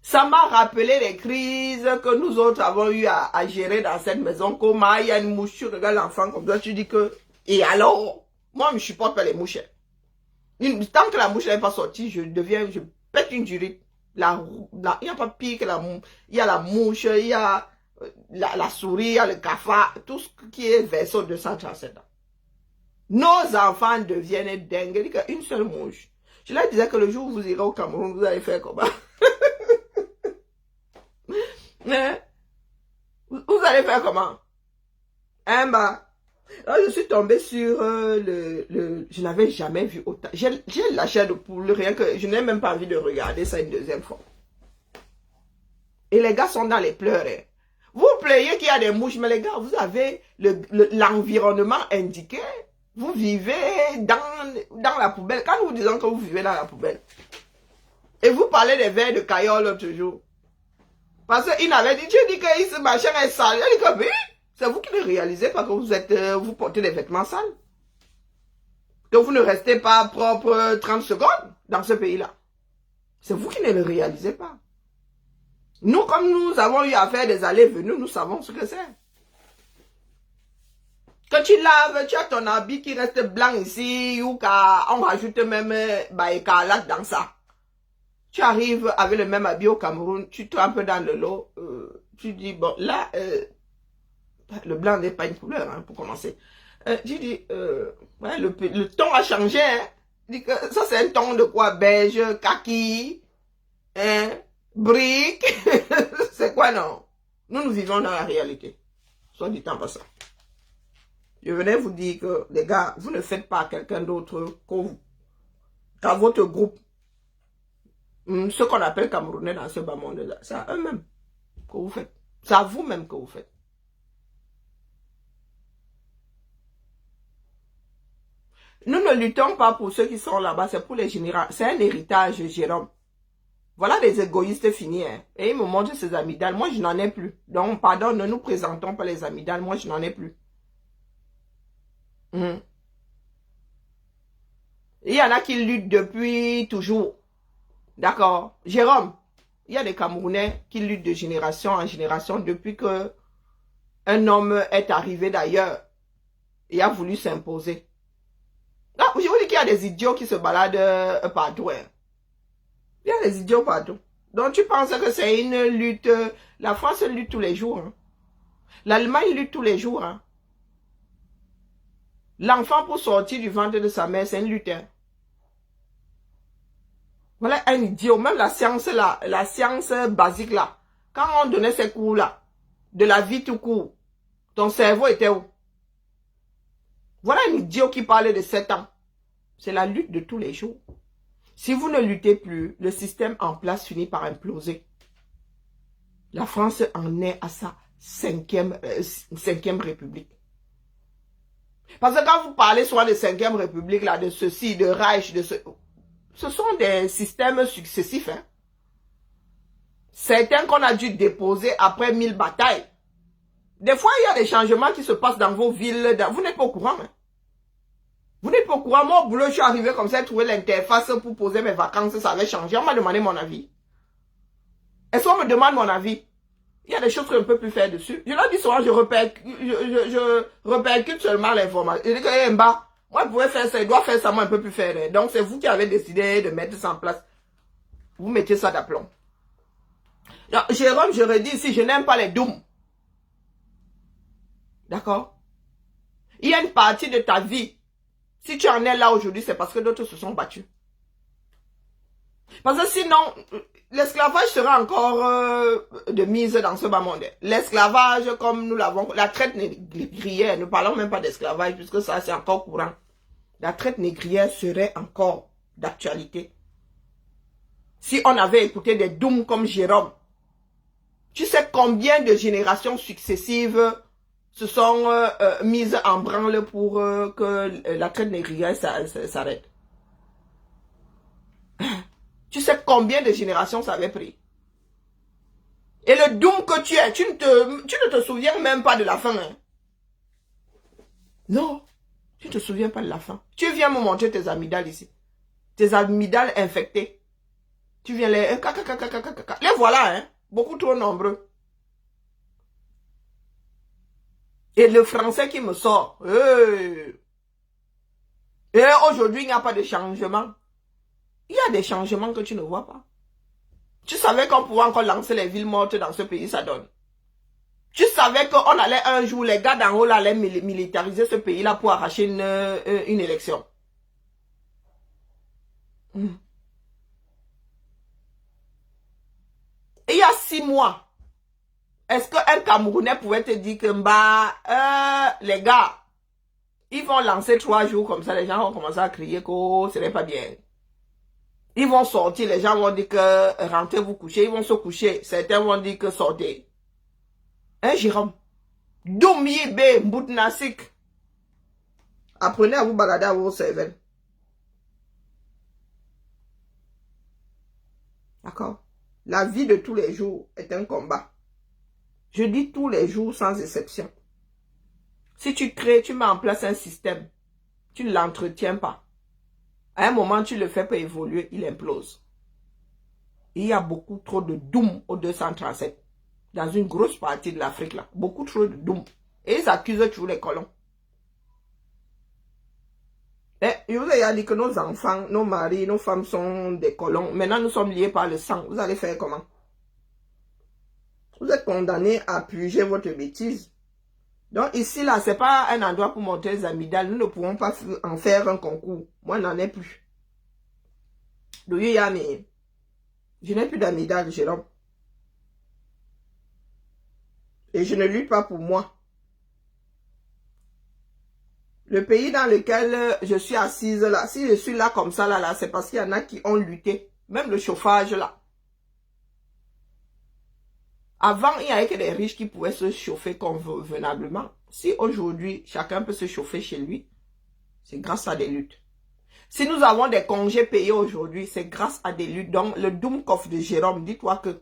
Ça m'a rappelé les crises que nous autres avons eu à gérer dans cette maison. Comment il y a une mouche, tu regardes l'enfant comme ça, tu dis que... Et alors, moi je ne supporte pas les mouches. Tant que la mouche n'est pas sortie, je pète une durite. Il n'y a pas pire que la mouche. Il y a la mouche, il y a la souris, il y a le cafard, tout ce qui est verso 237 ans. Nos enfants deviennent dingues. Une seule mouche. Je leur disais que le jour où vous irez au Cameroun, vous allez faire comment? Vous allez faire comment? Hein, bah. Alors, je suis tombée sur je n'avais jamais vu autant. J'ai la chair de poule, rien que je n'ai même pas envie de regarder ça une deuxième fois. Et les gars sont dans les pleurs. Hein. Vous plaignez qu'il y a des mouches, mais les gars, vous avez l'environnement indiqué. Vous vivez dans la poubelle. Quand nous vous disons que vous vivez dans la poubelle, et vous parlez des verres de caillol l'autre jour, parce qu'il avait dit, Dieu dit que ce machin est sale. Il dit que oui, c'est vous qui ne réalisez pas que vous portez des vêtements sales. Que vous ne restez pas propre 30 secondes dans ce pays-là. C'est vous qui ne le réalisez pas. Nous, comme nous avons eu à faire des allées-venues, nous savons ce que c'est. Quand tu laves, tu as ton habit qui reste blanc ici, ou on rajoute même écarlate dans ça. Tu arrives avec le même habit au Cameroun, tu trempes dans de l'eau, tu dis, bon, là, le blanc n'est pas une couleur, hein, pour commencer. Tu dis, ouais, le ton a changé, hein. Dis que ça c'est un ton de quoi? Beige, kaki, hein, brique, c'est quoi non? Nous vivons dans la réalité, soit dit en passant. Je venais vous dire que, les gars, vous ne faites pas à quelqu'un d'autre qu'à votre groupe. Ce qu'on appelle Camerounais dans ce bas monde-là, c'est à eux-mêmes que vous faites. C'est à vous-même que vous faites. Nous ne luttons pas pour ceux qui sont là-bas, c'est pour les généraux. C'est un héritage, Jérôme. Voilà des égoïstes finis. Hein. Et ils me montrent ces amygdales. Moi, je n'en ai plus. Donc, pardon, ne nous présentons pas les amygdales. Moi, je n'en ai plus. Il y en a qui luttent depuis toujours. D'accord. Jérôme, il y a des Camerounais qui luttent de génération en génération depuis que un homme est arrivé d'ailleurs et a voulu s'imposer. Je vous dis qu'il y a des idiots qui se baladent partout. Hein. Il y a des idiots partout. Donc tu penses que c'est une lutte. La France lutte tous les jours. Hein. L'Allemagne lutte tous les jours. Hein. L'enfant pour sortir du ventre de sa mère, c'est une lutte. Hein. Voilà un idiot. Même la science là, la science basique là. Quand on donnait ces cours là, de la vie tout court, ton cerveau était où? Voilà un idiot qui parlait de 7 ans. C'est la lutte de tous les jours. Si vous ne luttez plus, le système en place finit par imploser. La France en est à sa cinquième république. Parce que quand vous parlez soit de 5e république, là, de ceci, de Reich, de ce sont des systèmes successifs. Hein. Certains qu'on a dû déposer après 1000 batailles. Des fois, il y a des changements qui se passent dans vos villes. Vous n'êtes pas au courant. Hein. Vous n'êtes pas au courant. Moi, au boulot, je suis arrivé comme ça, trouver l'interface pour poser mes vacances. Ça avait changé. On m'a demandé mon avis. Est-ce qu'on me demande mon avis? Il y a des choses que je ne peux plus faire dessus. Je leur dis souvent, je repercute seulement l'information. Je dis que, Moi, je pouvais faire ça, il doit faire ça, moi, je ne peux plus faire. Donc, c'est vous qui avez décidé de mettre ça en place. Vous mettez ça d'aplomb. Jérôme, je redis ici, je n'aime pas les dooms. D'accord? Il y a une partie de ta vie. Si tu en es là aujourd'hui, c'est parce que d'autres se sont battus. Parce que sinon, l'esclavage sera encore de mise dans ce bas monde. L'esclavage, comme nous l'avons, la traite négrière, ne parlons même pas d'esclavage, puisque ça c'est encore courant. La traite négrière serait encore d'actualité. Si on avait écouté des dooms comme Jérôme, tu sais combien de générations successives se sont mises en branle pour que la traite négrière s'arrête. Tu sais combien de générations ça avait pris. Et le doom que tu es, tu ne te souviens même pas de la fin. Hein? Non, tu ne te souviens pas de la fin. Tu viens me montrer tes amygdales ici. Tes amygdales infectées. Tu viens les... Les voilà, hein. Beaucoup trop nombreux. Et le français qui me sort. Et aujourd'hui, il n'y a pas de changement. Il y a des changements que tu ne vois pas. Tu savais qu'on pouvait encore lancer les villes mortes dans ce pays, ça donne. Tu savais qu'on allait un jour, les gars d'en haut là, allaient militariser ce pays-là pour arracher une élection. Et il y a 6 mois, est-ce qu'un Camerounais pouvait te dire que les gars, ils vont lancer 3 jours comme ça, les gens vont commencer à crier que ce n'est pas bien. Ils vont sortir, les gens vont dire que rentrez vous coucher, ils vont se coucher. Certains vont dire que sortez. Hein, Jérôme? Doumyebe, Mboutnasik. Apprenez à vous balader à vos cervelles. D'accord? La vie de tous les jours est un combat. Je dis tous les jours sans exception. Si tu crées, tu mets en place un système, tu ne l'entretiens pas. À un moment, tu le fais pour évoluer, il implose. Il y a beaucoup trop de doom au 237. Dans une grosse partie de l'Afrique, là. Beaucoup trop de doom. Et ils accusent toujours les colons. Et je vous ai dit que nos enfants, nos maris, nos femmes sont des colons. Maintenant, nous sommes liés par le sang. Vous allez faire comment? Vous êtes condamnés à purger votre bêtise. Donc ici, là, c'est pas un endroit pour monter les amygdales. Nous ne pouvons pas en faire un concours. Moi, je n'en ai plus. Je n'ai plus d'amygdales, Jérôme. Et je ne lutte pas pour moi. Le pays dans lequel je suis assise là, si je suis là comme ça, là, c'est parce qu'il y en a qui ont lutté. Même le chauffage là. Avant, il n'y avait que des riches qui pouvaient se chauffer convenablement. Si aujourd'hui, chacun peut se chauffer chez lui, c'est grâce à des luttes. Si nous avons des congés payés aujourd'hui, c'est grâce à des luttes. Donc, le Doomkoff de Jérôme, dis-toi que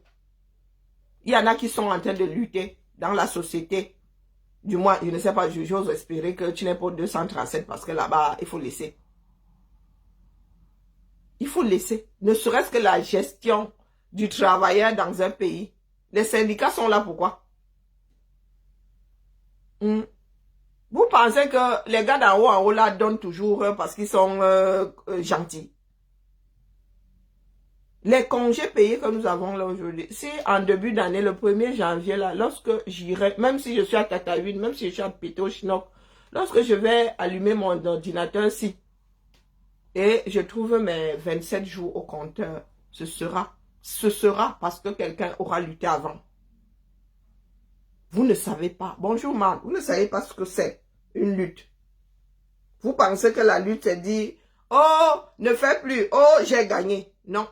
il y en a qui sont en train de lutter dans la société. Du moins, je ne sais pas, j'ose espérer que tu n'es pas 237 parce que là-bas, il faut laisser. Il faut laisser. Ne serait-ce que la gestion du travailleur dans un pays. Les syndicats sont là pourquoi? Vous pensez que les gars d'en haut là donnent toujours parce qu'ils sont gentils. Les congés payés que nous avons là aujourd'hui, si en début d'année, le 1er janvier, là, lorsque j'irai, même si je suis à Tataouine, même si je suis à Péto-Chinook, lorsque je vais allumer mon ordinateur ici, et je trouve mes 27 jours au compteur, ce sera parce que quelqu'un aura lutté avant. Vous ne savez pas. Bonjour, Marc. Vous ne savez pas ce que c'est, une lutte. Vous pensez que la lutte, c'est dire, oh, ne fais plus, oh, j'ai gagné. Non.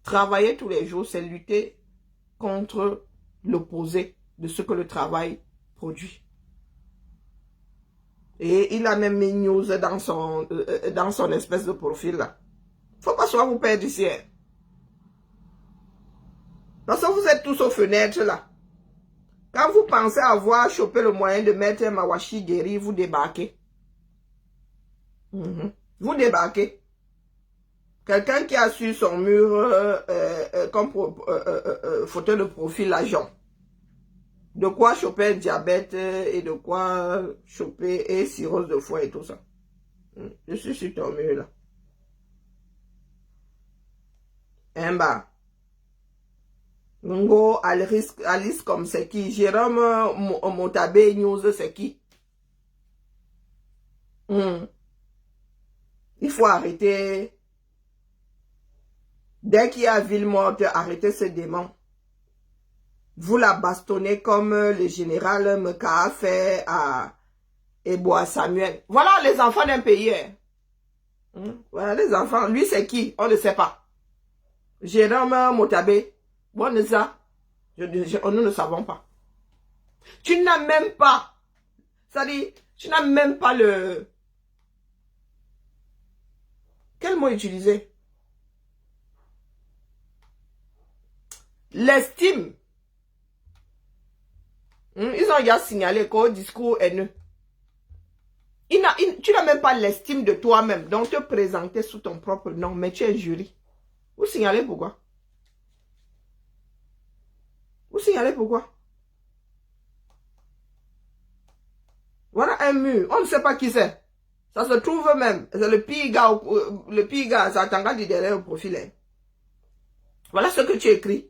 Travailler tous les jours, c'est lutter contre l'opposé de ce que le travail produit. Et il a même mis news dans son espèce de profil là. Faut pas soit vous perdre ici. Hein. Parce que vous êtes tous aux fenêtres là. Quand vous pensez avoir chopé le moyen de mettre Mawashi guéri, vous débarquez. Vous débarquez. Quelqu'un qui a sur son mur comme photo de profil l'agent. De quoi choper diabète et de quoi choper et cirrhose de foie et tout ça. Je suis sur ton mur là. Un bas. Ngo, Alice comme c'est qui? Jérôme Motabé News c'est qui? Il faut arrêter. Dès qu'il y a ville morte, arrêtez ce démon. Vous la bastonnez comme le général Meka a fait à Eboa Samuel. Voilà les enfants d'un pays. Voilà les enfants. Lui c'est qui? On ne sait pas. Jérôme Motabé. Bon, ça. Nous ne savons pas. Tu n'as même pas. Ça dit, tu n'as même pas le... Quel mot utiliser? L'estime. Ils ont déjà signalé qu'au discours haineux. Tu n'as même pas l'estime de toi-même. Donc te présenter sous ton propre nom. Mais tu es jury. Vous signalez pourquoi? Vous signalez pourquoi? Voilà un mur. On ne sait pas qui c'est. Ça se trouve même. C'est le pire gars. Ça t'engage derrière le profil. Hein. Voilà ce que tu écris.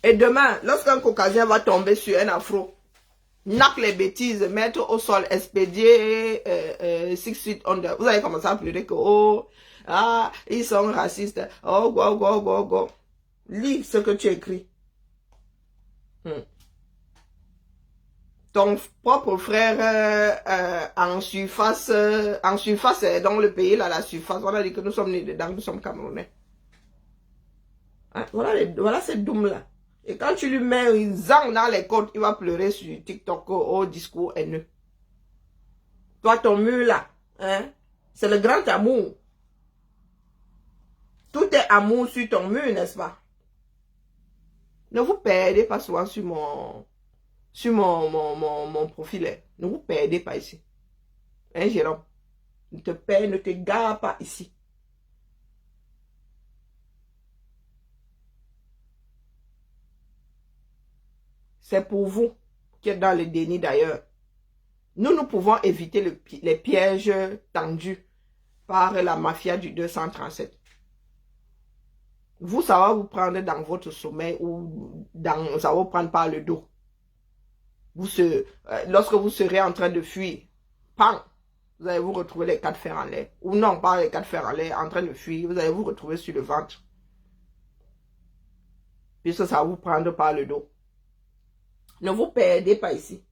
Et demain, lorsqu'un caucasien va tomber sur un afro, naque les bêtises, mettre au sol, expédier 6 feet under. Vous allez commencer à pleurer que, oh, ah, ils sont racistes. Oh, go. Lis ce que tu écris. Ton propre frère en surface dans le pays, là, la surface, on a dit que nous sommes nés dedans, nous sommes Camerounais. Hein? Voilà ces dômes-là. Et quand tu lui mets une zang dans les côtes, il va pleurer sur TikTok au discours haineux. Toi, ton mur là, hein, c'est le grand amour. Tout est amour sur ton mur, n'est-ce pas? Ne vous perdez pas souvent sur mon profil. Hein. Ne vous perdez pas ici. Hein, Jérôme? Ne te gare pas ici. C'est pour vous qui êtes dans le déni d'ailleurs. Nous pouvons éviter les pièges tendus par la mafia du 237. Vous, ça va vous prendre dans votre sommeil ou ça va vous prendre par le dos. Lorsque vous serez en train de fuir, pam, vous allez vous retrouver les 4 fers en l'air. Ou non, pas les 4 fers en l'air, en train de fuir, vous allez vous retrouver sur le ventre. Puisque ça va vous prendre par le dos. Ne vous perdez pas ici.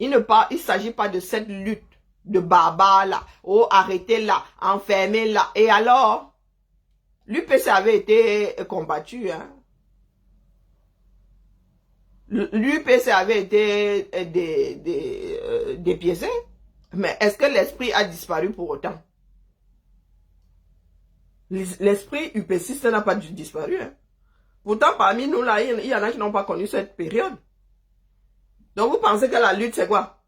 Il ne s'agit pas de cette lutte de barbares là. Oh, arrêtez là, enfermez là. Et alors, l'UPC avait été combattu. Hein? L'UPC avait été dépiécé. Mais est-ce que l'esprit a disparu pour autant? L'esprit UPCiste n'a pas disparu. Hein? Pourtant, parmi nous, là, il y en a qui n'ont pas connu cette période. Donc, vous pensez que la lutte, c'est quoi?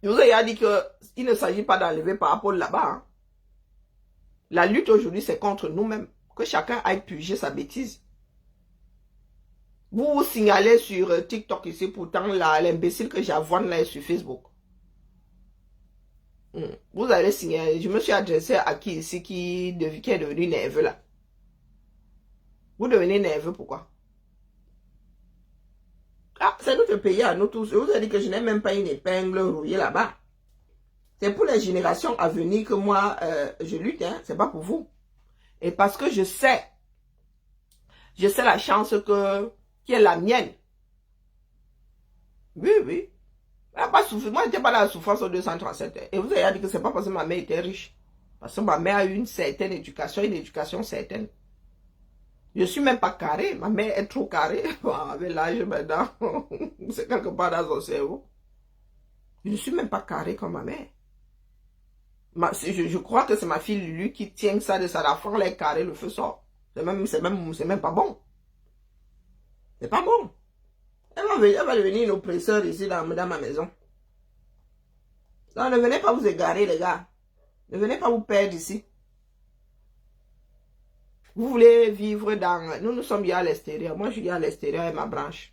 Je vous ai dit qu'il ne s'agit pas d'enlever par rapport là-bas. Hein. La lutte aujourd'hui, c'est contre nous-mêmes. Que chacun aille purger sa bêtise. Vous signalez sur TikTok ici, pourtant, l'imbécile que j'avoine là est sur Facebook. Vous allez signaler. Je me suis adressé à qui ici qui est devenu nerveux là. Vous devenez nerveux, pourquoi? Ah, c'est notre pays à nous tous. Je vous ai dit que je n'ai même pas une épingle rouillée là-bas. C'est pour les générations à venir que moi, je lutte. Hein. C'est pas pour vous. Et parce que je sais la chance qui est la mienne. Oui. Pas souffrir. Moi, je n'étais pas dans la souffrance au 237. Et vous avez dit que c'est pas parce que ma mère était riche. Parce que ma mère a eu une certaine éducation, une éducation certaine. Je ne suis même pas carré. Ma mère est trop carrée. Avec l'âge maintenant, c'est quelque part dans son cerveau. Je ne suis même pas carré comme ma mère. Je crois que c'est ma fille Lulu qui tient ça de sa enfant, les carrés, le feu sort. C'est même pas bon. C'est pas bon. Elle va devenir une oppresseur ici dans ma maison. Donc, ne venez pas vous égarer, les gars. Ne venez pas vous perdre ici. Vous voulez vivre dans... Nous sommes bien à l'extérieur. Moi, je suis à l'extérieur et ma branche.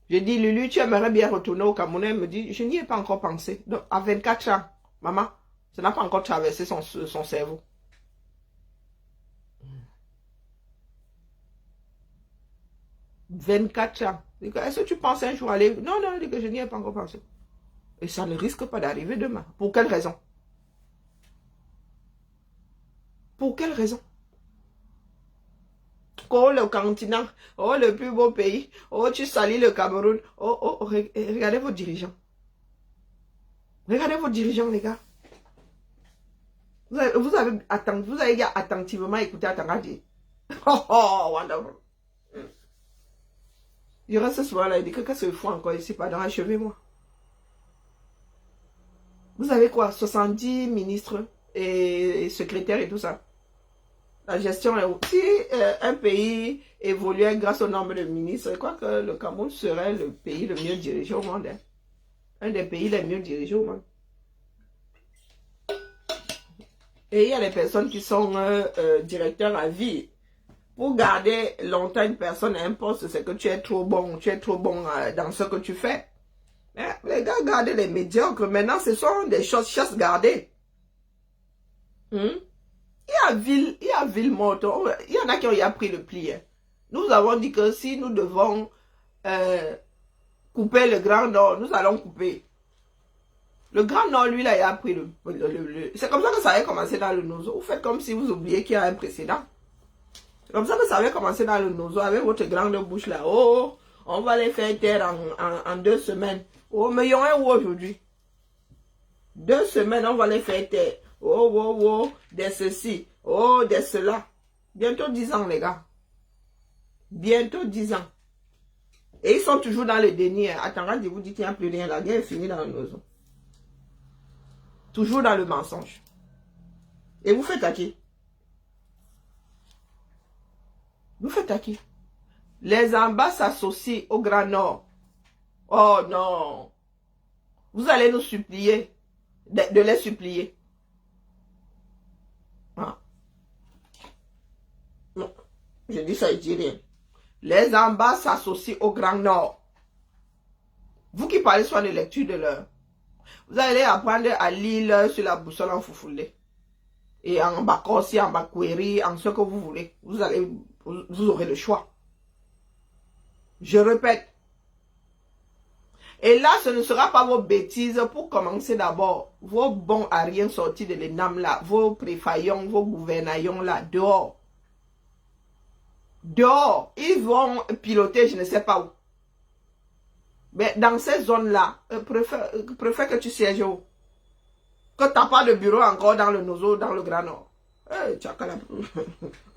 Je dis, Lulu, tu aimerais bien retourner au Cameroun. Elle me dit, je n'y ai pas encore pensé. Donc, à 24 ans, maman, ça n'a pas encore traversé son cerveau. « 24 ans. Est-ce que tu penses un jour aller... Non, non, je n'y ai pas encore pensé. Et ça ne risque pas d'arriver demain. Pour quelle raison? Pour quelle raison? Oh, le continent. Oh, le plus beau pays. Oh, tu salis le Cameroun. Oh, oh, regardez vos dirigeants. Regardez vos dirigeants, les gars. Vous avez attentivement écouté Atangadi. Oh, oh, wonderful. Je reste souvent là, il dit que qu'est-ce qu'il faut encore ici, pardon, achevez-moi. Vous avez quoi? 70 ministres et secrétaires et tout ça. La gestion est aussi un pays évoluait grâce au nombre de ministres. Je crois que le Cameroun serait le pays le mieux dirigé au monde. Hein. Un des pays les mieux dirigés au monde. Et il y a des personnes qui sont directeurs à vie. Pour garder longtemps une personne à un poste, c'est que tu es trop bon dans ce que tu fais. Mais les gars gardent les médiocres. Maintenant, ce sont des choses chasses gardées. Il y a ville morte. Il y en a qui ont pris le pli. Hein. Nous avons dit que si nous devons couper le Grand Nord, nous allons couper. Le Grand Nord, lui, là, il a pris c'est comme ça que ça avait commencé dans le Nozo. Vous faites comme si vous oubliez qu'il y a un précédent. C'est comme ça que ça avait commencé dans le Nozo avec votre grande bouche là. Oh, on va les faire taire en 2 semaines. Oh, mais il y en a où aujourd'hui? 2 semaines, on va les faire taire. Oh, oh, oh, de ceci. Oh, de cela. Bientôt 10 ans, les gars. Bientôt 10 ans. Et ils sont toujours dans le déni. Attends, je vous dis qu'il n'y a plus rien. La guerre est finie dans le Nozo. Toujours dans le mensonge. Et vous faites à qui? Vous faites à qui? Les Ambas s'associent au Grand Nord. Oh non. Vous allez nous supplier. De les supplier. Ah. Non. Je dis ça, je dis rien. Les Ambas s'associent au Grand Nord. Vous qui parlez soit de lecture de l'heure. Vous allez apprendre à lire sur la boussole en foufoulé. Et en Bakossi, en Bakweri, en ce que vous voulez. Vous aurez le choix. Je répète. Et là, ce ne sera pas vos bêtises pour commencer d'abord. Vos bons à rien sortis de l'ENAM là. Vos préfaillons, vos gouvernaillons là. Dehors. Dehors. Ils vont piloter, je ne sais pas où. Mais dans ces zones-là, préfère que tu sièges où? Que tu n'as pas de bureau encore dans le Nozo, dans le Grand Nord.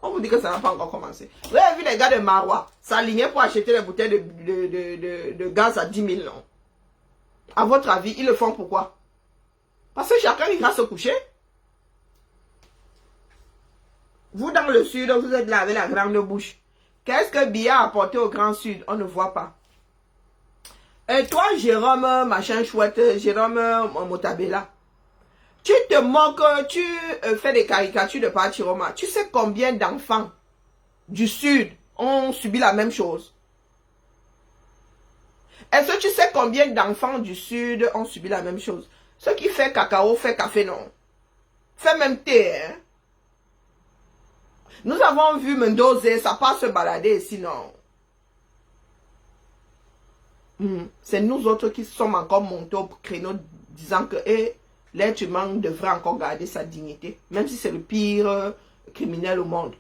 On vous dit que ça n'a pas encore commencé. Vous avez vu les gars de Marois s'aligner pour acheter les bouteilles de gaz à 10 000 non? À votre avis, ils le font pourquoi? Parce que chacun ira se coucher. Vous dans le sud, vous êtes là avec la grande bouche. Qu'est-ce que Biya a apporté au Grand Sud? On ne voit pas. Et toi, Jérôme, machin chouette, Jérôme Motabella, tu te moques, tu fais des caricatures de Pachiroma. Tu sais combien d'enfants du Sud ont subi la même chose? Est-ce que tu sais combien d'enfants du Sud ont subi la même chose? Ceux qui font cacao, font café, non. Fait même thé, hein. Nous avons vu Mendoza, ça passe se balader ici, non. C'est nous autres qui sommes encore montés au créneau disant que l'être humain devrait encore garder sa dignité, même si c'est le pire criminel au monde.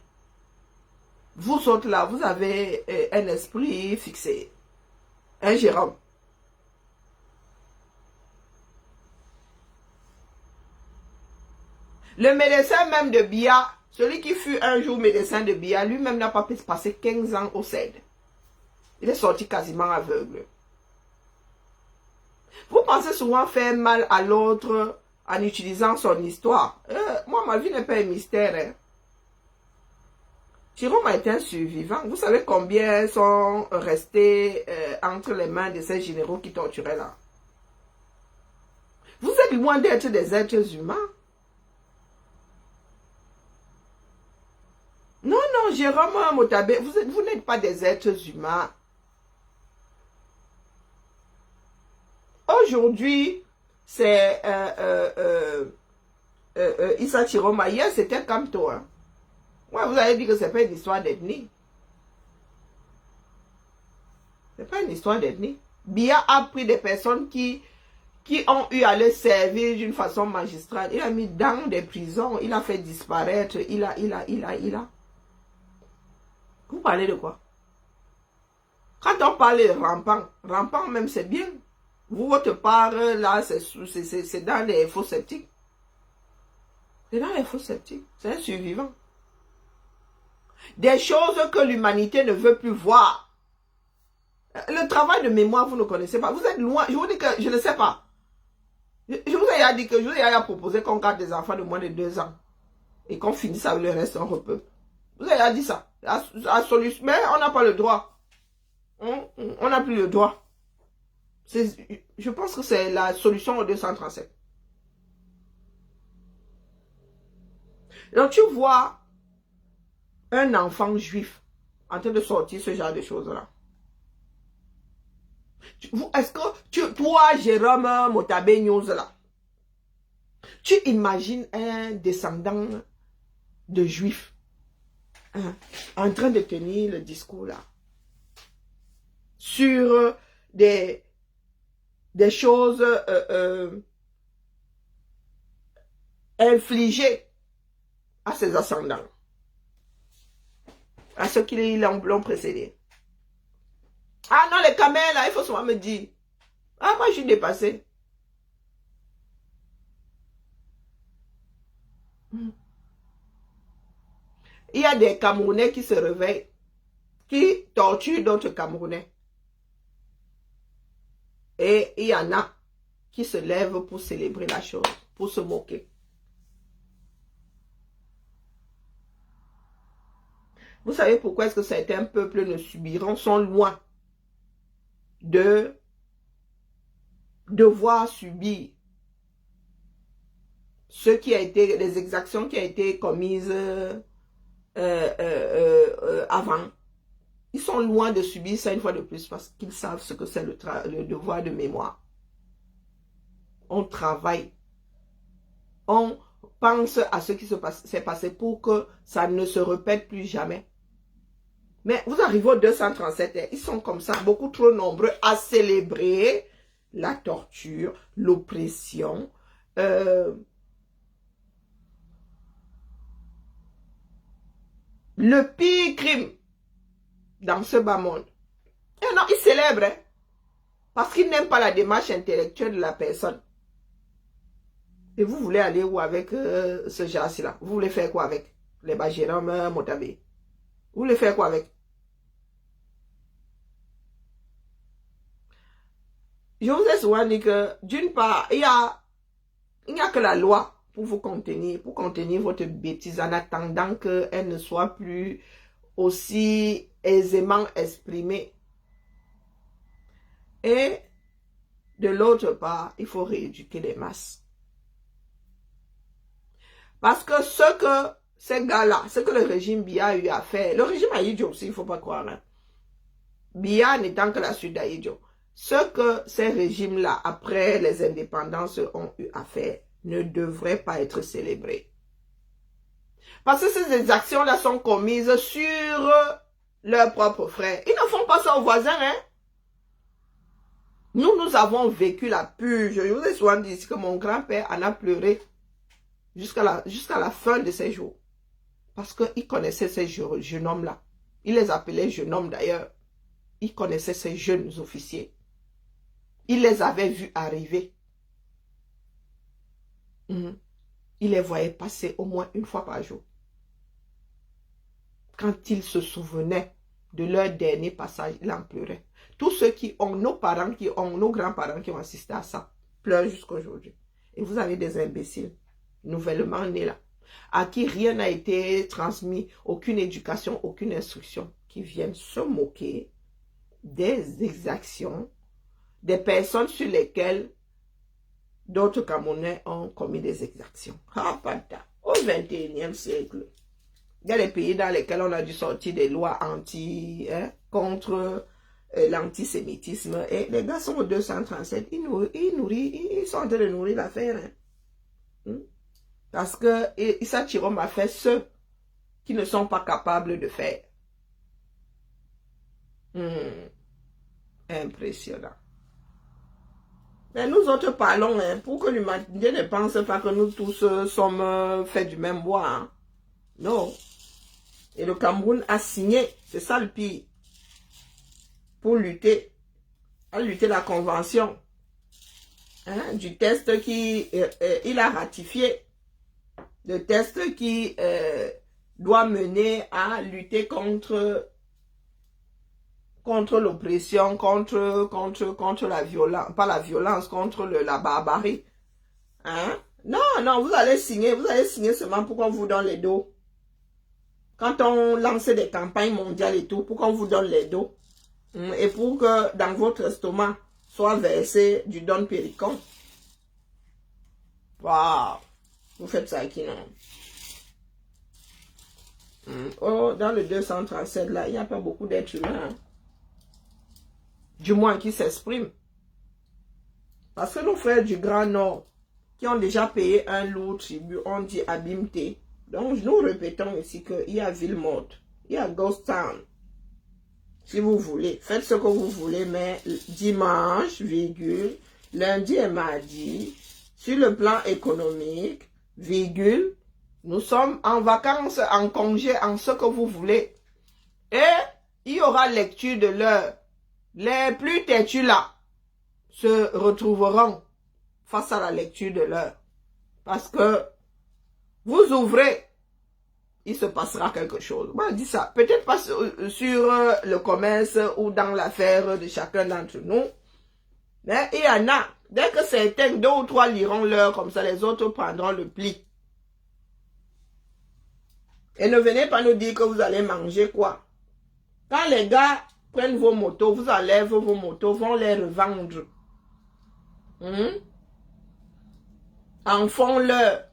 Vous autres là, vous avez un esprit fixé. Hein, Jérôme? Le médecin même de Biya, celui qui fut un jour médecin de Biya, lui-même n'a pas pu passer 15 ans au CED. Il est sorti quasiment aveugle. Vous pensez souvent faire mal à l'autre en utilisant son histoire. Moi, ma vie n'est pas un mystère. Hein. Jérôme a été un survivant. Vous savez combien sont restés entre les mains de ces généraux qui torturaient là? Vous êtes loin d'être des êtres humains. Jérôme Motabé, vous n'êtes pas des êtres humains. Aujourd'hui, c'est Issa Chiroma. Hier, c'était Kamto. Hein. Ouais, vous avez dit que c'est pas une histoire d'ethnie. C'est pas une histoire d'ethnie. Biya a pris des personnes qui ont eu à le servir d'une façon magistrale. Il a mis dans des prisons, il a fait disparaître, il a. Vous parlez de quoi? Quand on parle de rampant même c'est bien. Vous, votre part, là, c'est dans les faux sceptiques. C'est dans les faux sceptiques. C'est un survivant. Des choses que l'humanité ne veut plus voir. Le travail de mémoire, vous ne connaissez pas. Vous êtes loin. Je vous dis que je ne sais pas. Je vous ai dit que je vous ai proposé qu'on garde des enfants de moins de 2 ans. Et qu'on finisse avec le reste en repeuple. Vous avez dit ça. La solution. Mais on n'a pas le droit. On n'a plus le droit. Je pense que c'est la solution au 237. Donc tu vois un enfant juif en train de sortir ce genre de choses-là. Est-ce que toi, Jérôme Motabé News là, tu imagines un descendant de juifs en train de tenir le discours là sur des choses infligées à ses ascendants, à ceux qui l'ont précédé. Ah non, les camels, là, il faut souvent me dire. Ah, moi, je suis dépassé. Il y a des Camerounais qui se réveillent, qui torturent d'autres Camerounais. Et il y en a qui se lèvent pour célébrer la chose, pour se moquer. Vous savez pourquoi est-ce que certains peuples ne subiront, sont loin de devoir subir ce qui a été, les exactions qui ont été commises avant. Ils sont loin de subir ça une fois de plus parce qu'ils savent ce que c'est le devoir de mémoire. On travaille. On pense à ce qui s'est passé pour que ça ne se répète plus jamais. Mais vous arrivez au 237, ils sont comme ça, beaucoup trop nombreux à célébrer la torture, l'oppression, le pire crime dans ce bas monde. Et non, ils célèbrent, hein, parce qu'ils n'aiment pas la démarche intellectuelle de la personne. Et vous voulez aller où avec ce genre-là? Vous voulez faire quoi avec les Jérôme Motabé? Vous voulez faire quoi avec? Je vous ai souvent dit que, d'une part, il n'y a que la loi pour vous contenir, pour contenir votre bêtise en attendant qu'elle ne soit plus aussi aisément exprimée. Et de l'autre part, il faut rééduquer les masses. Parce que ce que ces gars-là, ce que le régime Biya a eu à faire, le régime Ahidjo aussi, il ne faut pas croire. Hein. Biya n'étant que la suite d'Ahidjo. Ce que ces régimes-là, après les indépendances, ont eu à faire, ne devrait pas être célébré. Parce que ces exactions-là sont commises sur leurs propres frères. Ils ne font pas ça aux voisins, hein. Nous avons vécu la purge. Je vous ai souvent dit que mon grand-père en a pleuré jusqu'à la fin de ses jours. Parce qu'il connaissait ces jeunes hommes-là. Il les appelait jeunes hommes d'ailleurs. Il connaissait ces jeunes officiers. Il les avait vus arriver. Il les voyait passer au moins une fois par jour. Quand il se souvenait de leur dernier passage, il en pleurait. Tous ceux qui ont, nos grands-parents qui ont assisté à ça, pleurent jusqu'à aujourd'hui. Et vous avez des imbéciles, nouvellement nés là, à qui rien n'a été transmis, aucune éducation, aucune instruction, qui viennent se moquer des exactions des personnes sur lesquelles d'autres Camerounais ont commis des exactions. Ah, pata, au 21e siècle. Il y a des pays dans lesquels on a dû sortir des lois contre l'antisémitisme. Et les gars sont au 237. Ils sont en train de nourrir l'affaire. Hein. Parce que Issa Chirom a fait ce qu'ils ne sont pas capables de faire. Impressionnant. Mais nous autres parlons, hein, pour que l'humanité ne pense pas que nous tous sommes faits du même bois. Hein. Non. Et le Cameroun a signé, c'est ça le pire, pour lutter, la convention du test qui, il a ratifié, le test qui doit mener à lutter contre l'oppression, contre la violence, pas la violence, contre la barbarie. Hein? Non, vous allez signer seulement pour qu'on vous donne les dos. Quand on lance des campagnes mondiales et tout, pour qu'on vous donne les dos. Et pour que dans votre estomac soit versé du don péricon. Waouh! Vous faites ça qui non? Oh, dans le 237 là, il n'y a pas beaucoup d'êtres humains. Hein? Du moins qui s'expriment. Parce que nos frères du Grand Nord, qui ont déjà payé un lourd tribut, ont dit Abimté. Donc nous répétons ici qu'il y a ville morte, il y a Ghost Town. Si vous voulez, faites ce que vous voulez, mais dimanche, virgule, lundi et mardi, sur le plan économique, virgule, nous sommes en vacances, en congé, en ce que vous voulez. Et il y aura lecture de l'heure. Les plus têtus là se retrouveront face à la lecture de l'heure. Parce que vous ouvrez, il se passera quelque chose. Moi, je dis ça. Peut-être pas sur le commerce ou dans l'affaire de chacun d'entre nous. Mais il y en a. Dès que certains, 2 ou 3 liront l'heure comme ça, les autres prendront le pli. Et ne venez pas nous dire que vous allez manger quoi. Quand les gars prennent vos motos, vous enlèvent vos motos, vont les revendre. En font leur.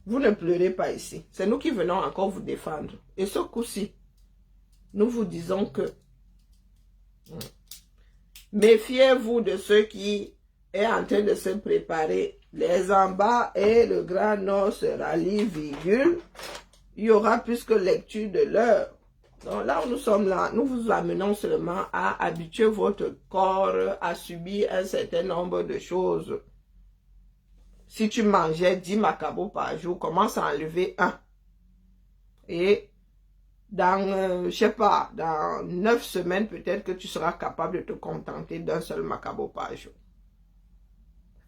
Vous ne pleurez pas ici. C'est nous qui venons encore vous défendre. Et ce coup-ci, nous vous disons que méfiez-vous de ceux qui est en train de se préparer. Les en bas et le Grand Nord se rallient, virgule. Il y aura plus que lecture de l'heure. Donc là où nous sommes là, nous vous amenons seulement à habituer votre corps à subir un certain nombre de choses. Si tu mangeais 10 macabos par jour, commence à enlever 1. Et dans, je sais pas, dans 9 semaines, peut-être que tu seras capable de te contenter d'un seul macabo par jour.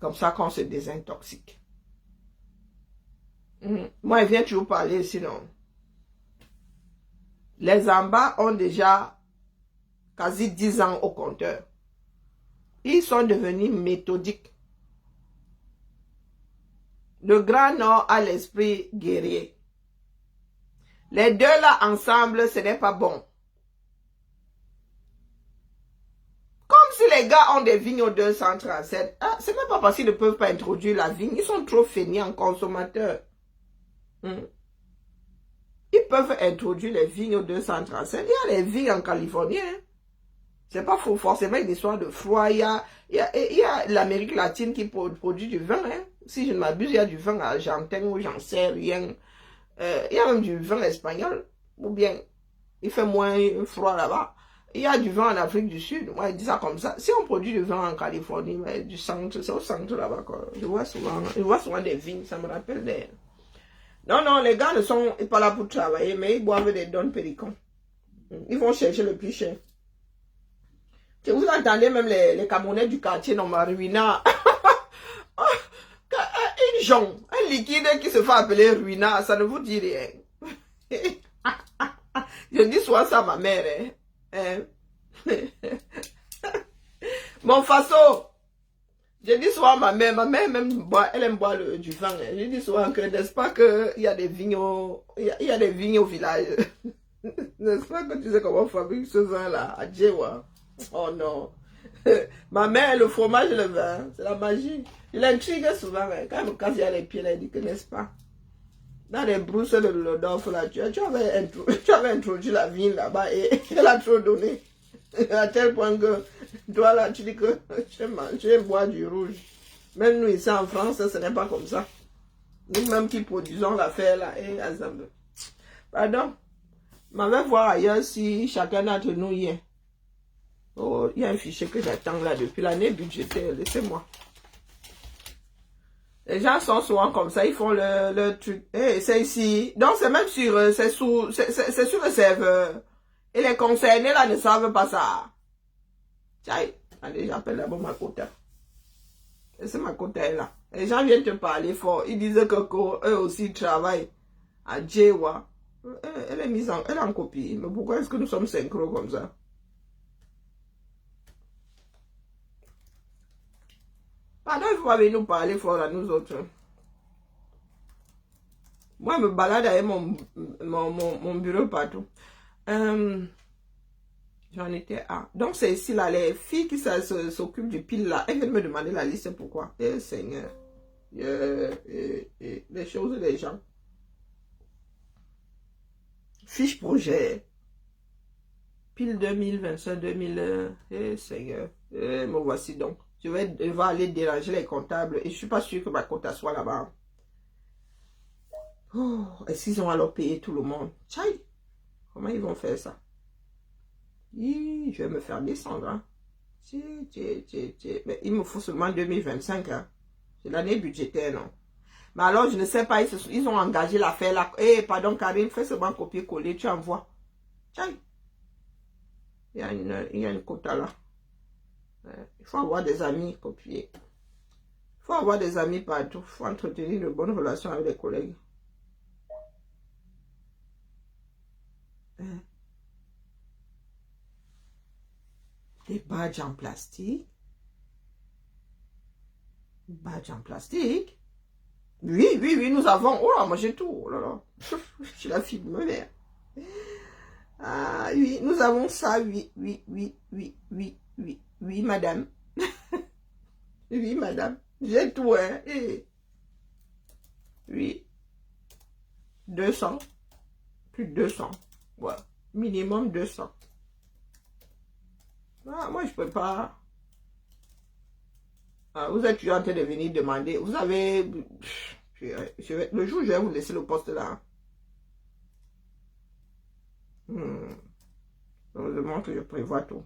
Comme ça qu'on se désintoxique. Moi, je viens toujours parler sinon. Les Amba ont déjà quasi 10 ans au compteur. Ils sont devenus méthodiques. Le Grand Nord a l'esprit guerrier. Les deux là ensemble, ce n'est pas bon. Comme si les gars ont des vignes au 237. Ah, c'est même pas parce qu'ils ne peuvent pas introduire la vigne. Ils sont trop feignants consommateurs. Ils peuvent introduire les vignes au 237. Il y a les vignes en Californie. Hein. C'est pas forcément une histoire de froid. Il y a l'Amérique latine qui produit du vin. Hein. Si je ne m'abuse, il y a du vin argentin ou j'en sais rien. Il y a même du vin espagnol. Ou bien, il fait moins froid là-bas. Il y a du vin en Afrique du Sud. Moi, je dis ça comme ça. Si on produit du vin en Californie, mais du centre, c'est au centre là-bas. Je vois souvent des vignes. Ça me rappelle des... Non, les gars ne sont pas là pour travailler, mais ils boivent des dons péricons. Ils vont chercher le plus cher. Vous entendez même les Camerounais du quartier dans ma ruina. Une jonc, un liquide qui se fait appeler ruina, ça ne vous dit rien. Je dis souvent ça à ma mère. Hein. Mon façon, je dis souvent à ma mère même boit, elle aime boire du vin. Hein. Je dis souvent que n'est-ce pas qu'il y a des vignes au village. N'est-ce pas que tu sais comment on fabrique ce vin là à Djewa? Oh non. Ma mère, le fromage et le vin, c'est la magie. Il intrigue souvent. Hein. Quand elle me casse les pieds, elle dit que n'est-ce pas? dans les brousses de Lodorf, là, tu avais introduit la vigne là-bas et elle a trop donné. À tel point que toi là, tu dis que je bois du rouge. Même nous ici en France, ce n'est pas comme ça. Nous-mêmes qui produisons l'affaire là, et ensemble. Pardon. Je vais voir ailleurs si chacun d'entre nous y est. Oh, il y a un fichier que j'attends là depuis l'année budgétaire. Laissez-moi. Les gens sont souvent comme ça, ils font le truc. Eh, c'est ici. Donc c'est même sur, c'est sur le serveur. Et les concernés là ne savent pas ça. Tiens, allez, j'appelle d'abord ma quota. C'est ma quota là. Les gens viennent te parler fort. Ils disent que eux aussi travaillent à Djewa. Elle est mise en, elle est en copie. Mais pourquoi est-ce que nous sommes synchro comme ça? Pardon, il faut pas venir nous parler fort à nous autres. Moi, je me balade avec mon bureau partout. J'en étais à. Donc, c'est ici, là, les filles qui s'occupent du pile, là. Elles viennent me demander la liste, pourquoi. Eh, Seigneur. Les choses des gens. Fiche projet. Pile 2025-2000. Eh, Seigneur. Eh, me voici donc. Je vais devoir aller déranger les comptables. Et je ne suis pas sûr que ma quota soit là-bas. Oh, est-ce qu'ils ont alors payé tout le monde? Tchaï. Comment ils vont faire ça? Je vais me faire descendre. Hein. Mais il me faut seulement 2025. Hein. C'est l'année budgétaire, non? Mais alors, je ne sais pas, ils ont engagé l'affaire là. Eh, pardon, Karine, fais seulement copier-coller, tu envoies. Tiens. Il y a une quota là. Il faut avoir des amis copier. Il faut avoir des amis partout. Il faut entretenir de bonnes relations avec les collègues. Des badges en plastique. Badges en plastique. Oui, nous avons. Oh là, moi j'ai tout. Oh là là. Je suis la fille de ma mère. Ah oui, nous avons ça. Oui, madame. Oui, madame. J'ai tout, hein. Oui. 200. Plus de 200. Ouais. Minimum 200. Ah, moi, je peux pas. Ah, vous êtes toujours en train de venir demander. Vous avez... le jour où je vais vous laisser le poste là. Heureusement que je prévois tout.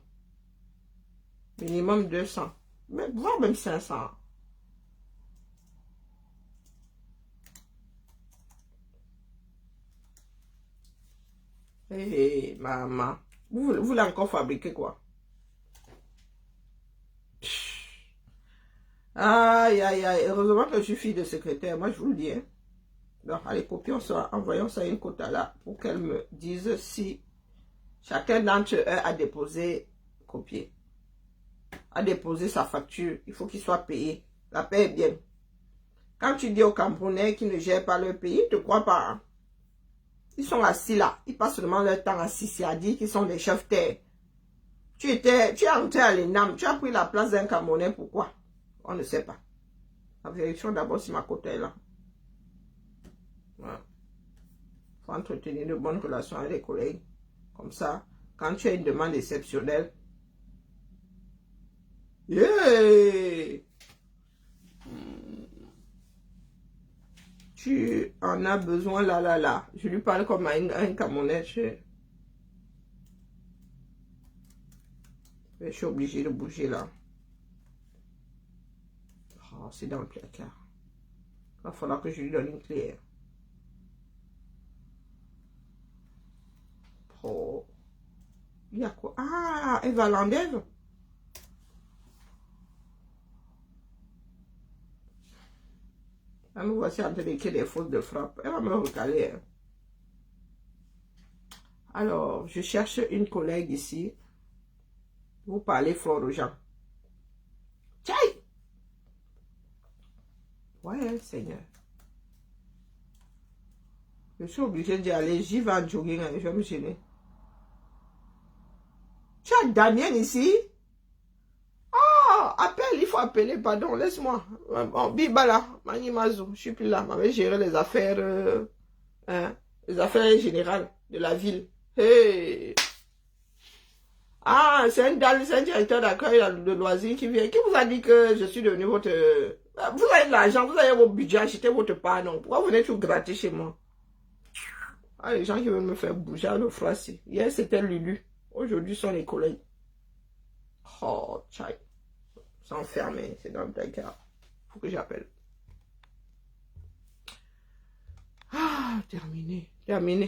Minimum 200. Mais voire même 500. Hé, maman. Vous voulez encore fabriquer quoi? Aïe, aïe, aïe. Heureusement que je suis fille de secrétaire. Moi, je vous le dis. Hein. Donc, allez, copions ça. Envoyons ça à une quota là pour qu'elle me dise si chacun d'entre eux a déposé, copié, a déposé sa facture. Il faut qu'il soit payé. La paie est bien. Quand tu dis aux Camerounais qui ne gèrent pas leur pays, ils ne te croient pas. Hein. Ils sont assis là. Ils passent seulement leur temps assis. C'est à dire qu'ils sont des chefs terre. Tu es entré à l'ENAM. Tu as pris la place d'un Camerounais. Pourquoi? On ne sait pas. La vérification d'abord si ma quota est là. Voilà. Il faut entretenir de bonnes relations avec les collègues. Comme ça, quand tu as une demande exceptionnelle, yeah! Tu en as besoin là. Je lui parle comme à un Camerounais. Je suis obligé de bouger là. Oh, c'est dans le placard. Il va falloir que je lui donne une clé. Oh. Il y a quoi? Ah, Eva Landève. Nous voici en train d'écrire des fautes de frappe. Elle va me recaler. Hein. Alors, je cherche une collègue ici. Vous parlez fort aux gens. Tiens! Ouais, Seigneur. Je suis obligée d'y aller. J'y vais en jogging. Je vais me gêner. Tu as Damien ici? Oh, appelle, il faut appeler, pardon, laisse-moi. Bon, Bibala, Manimazo, je suis plus là. Je vais gérer les affaires les affaires générales de la ville. Hey. Ah, c'est un directeur d'accueil de loisirs qui vient. Qui vous a dit que je suis devenu votre... Vous avez de l'argent, vous avez vos budgets, achetez votre part, non? Pourquoi vous venez tout gratter chez moi? Ah, les gens qui veulent me faire bouger à le froisser. Hier, c'était Lulu. Aujourd'hui, ce sont les collègues. Oh, tchai. S'enfermer, c'est dans le placard. Faut que j'appelle. Ah, terminé. Terminé.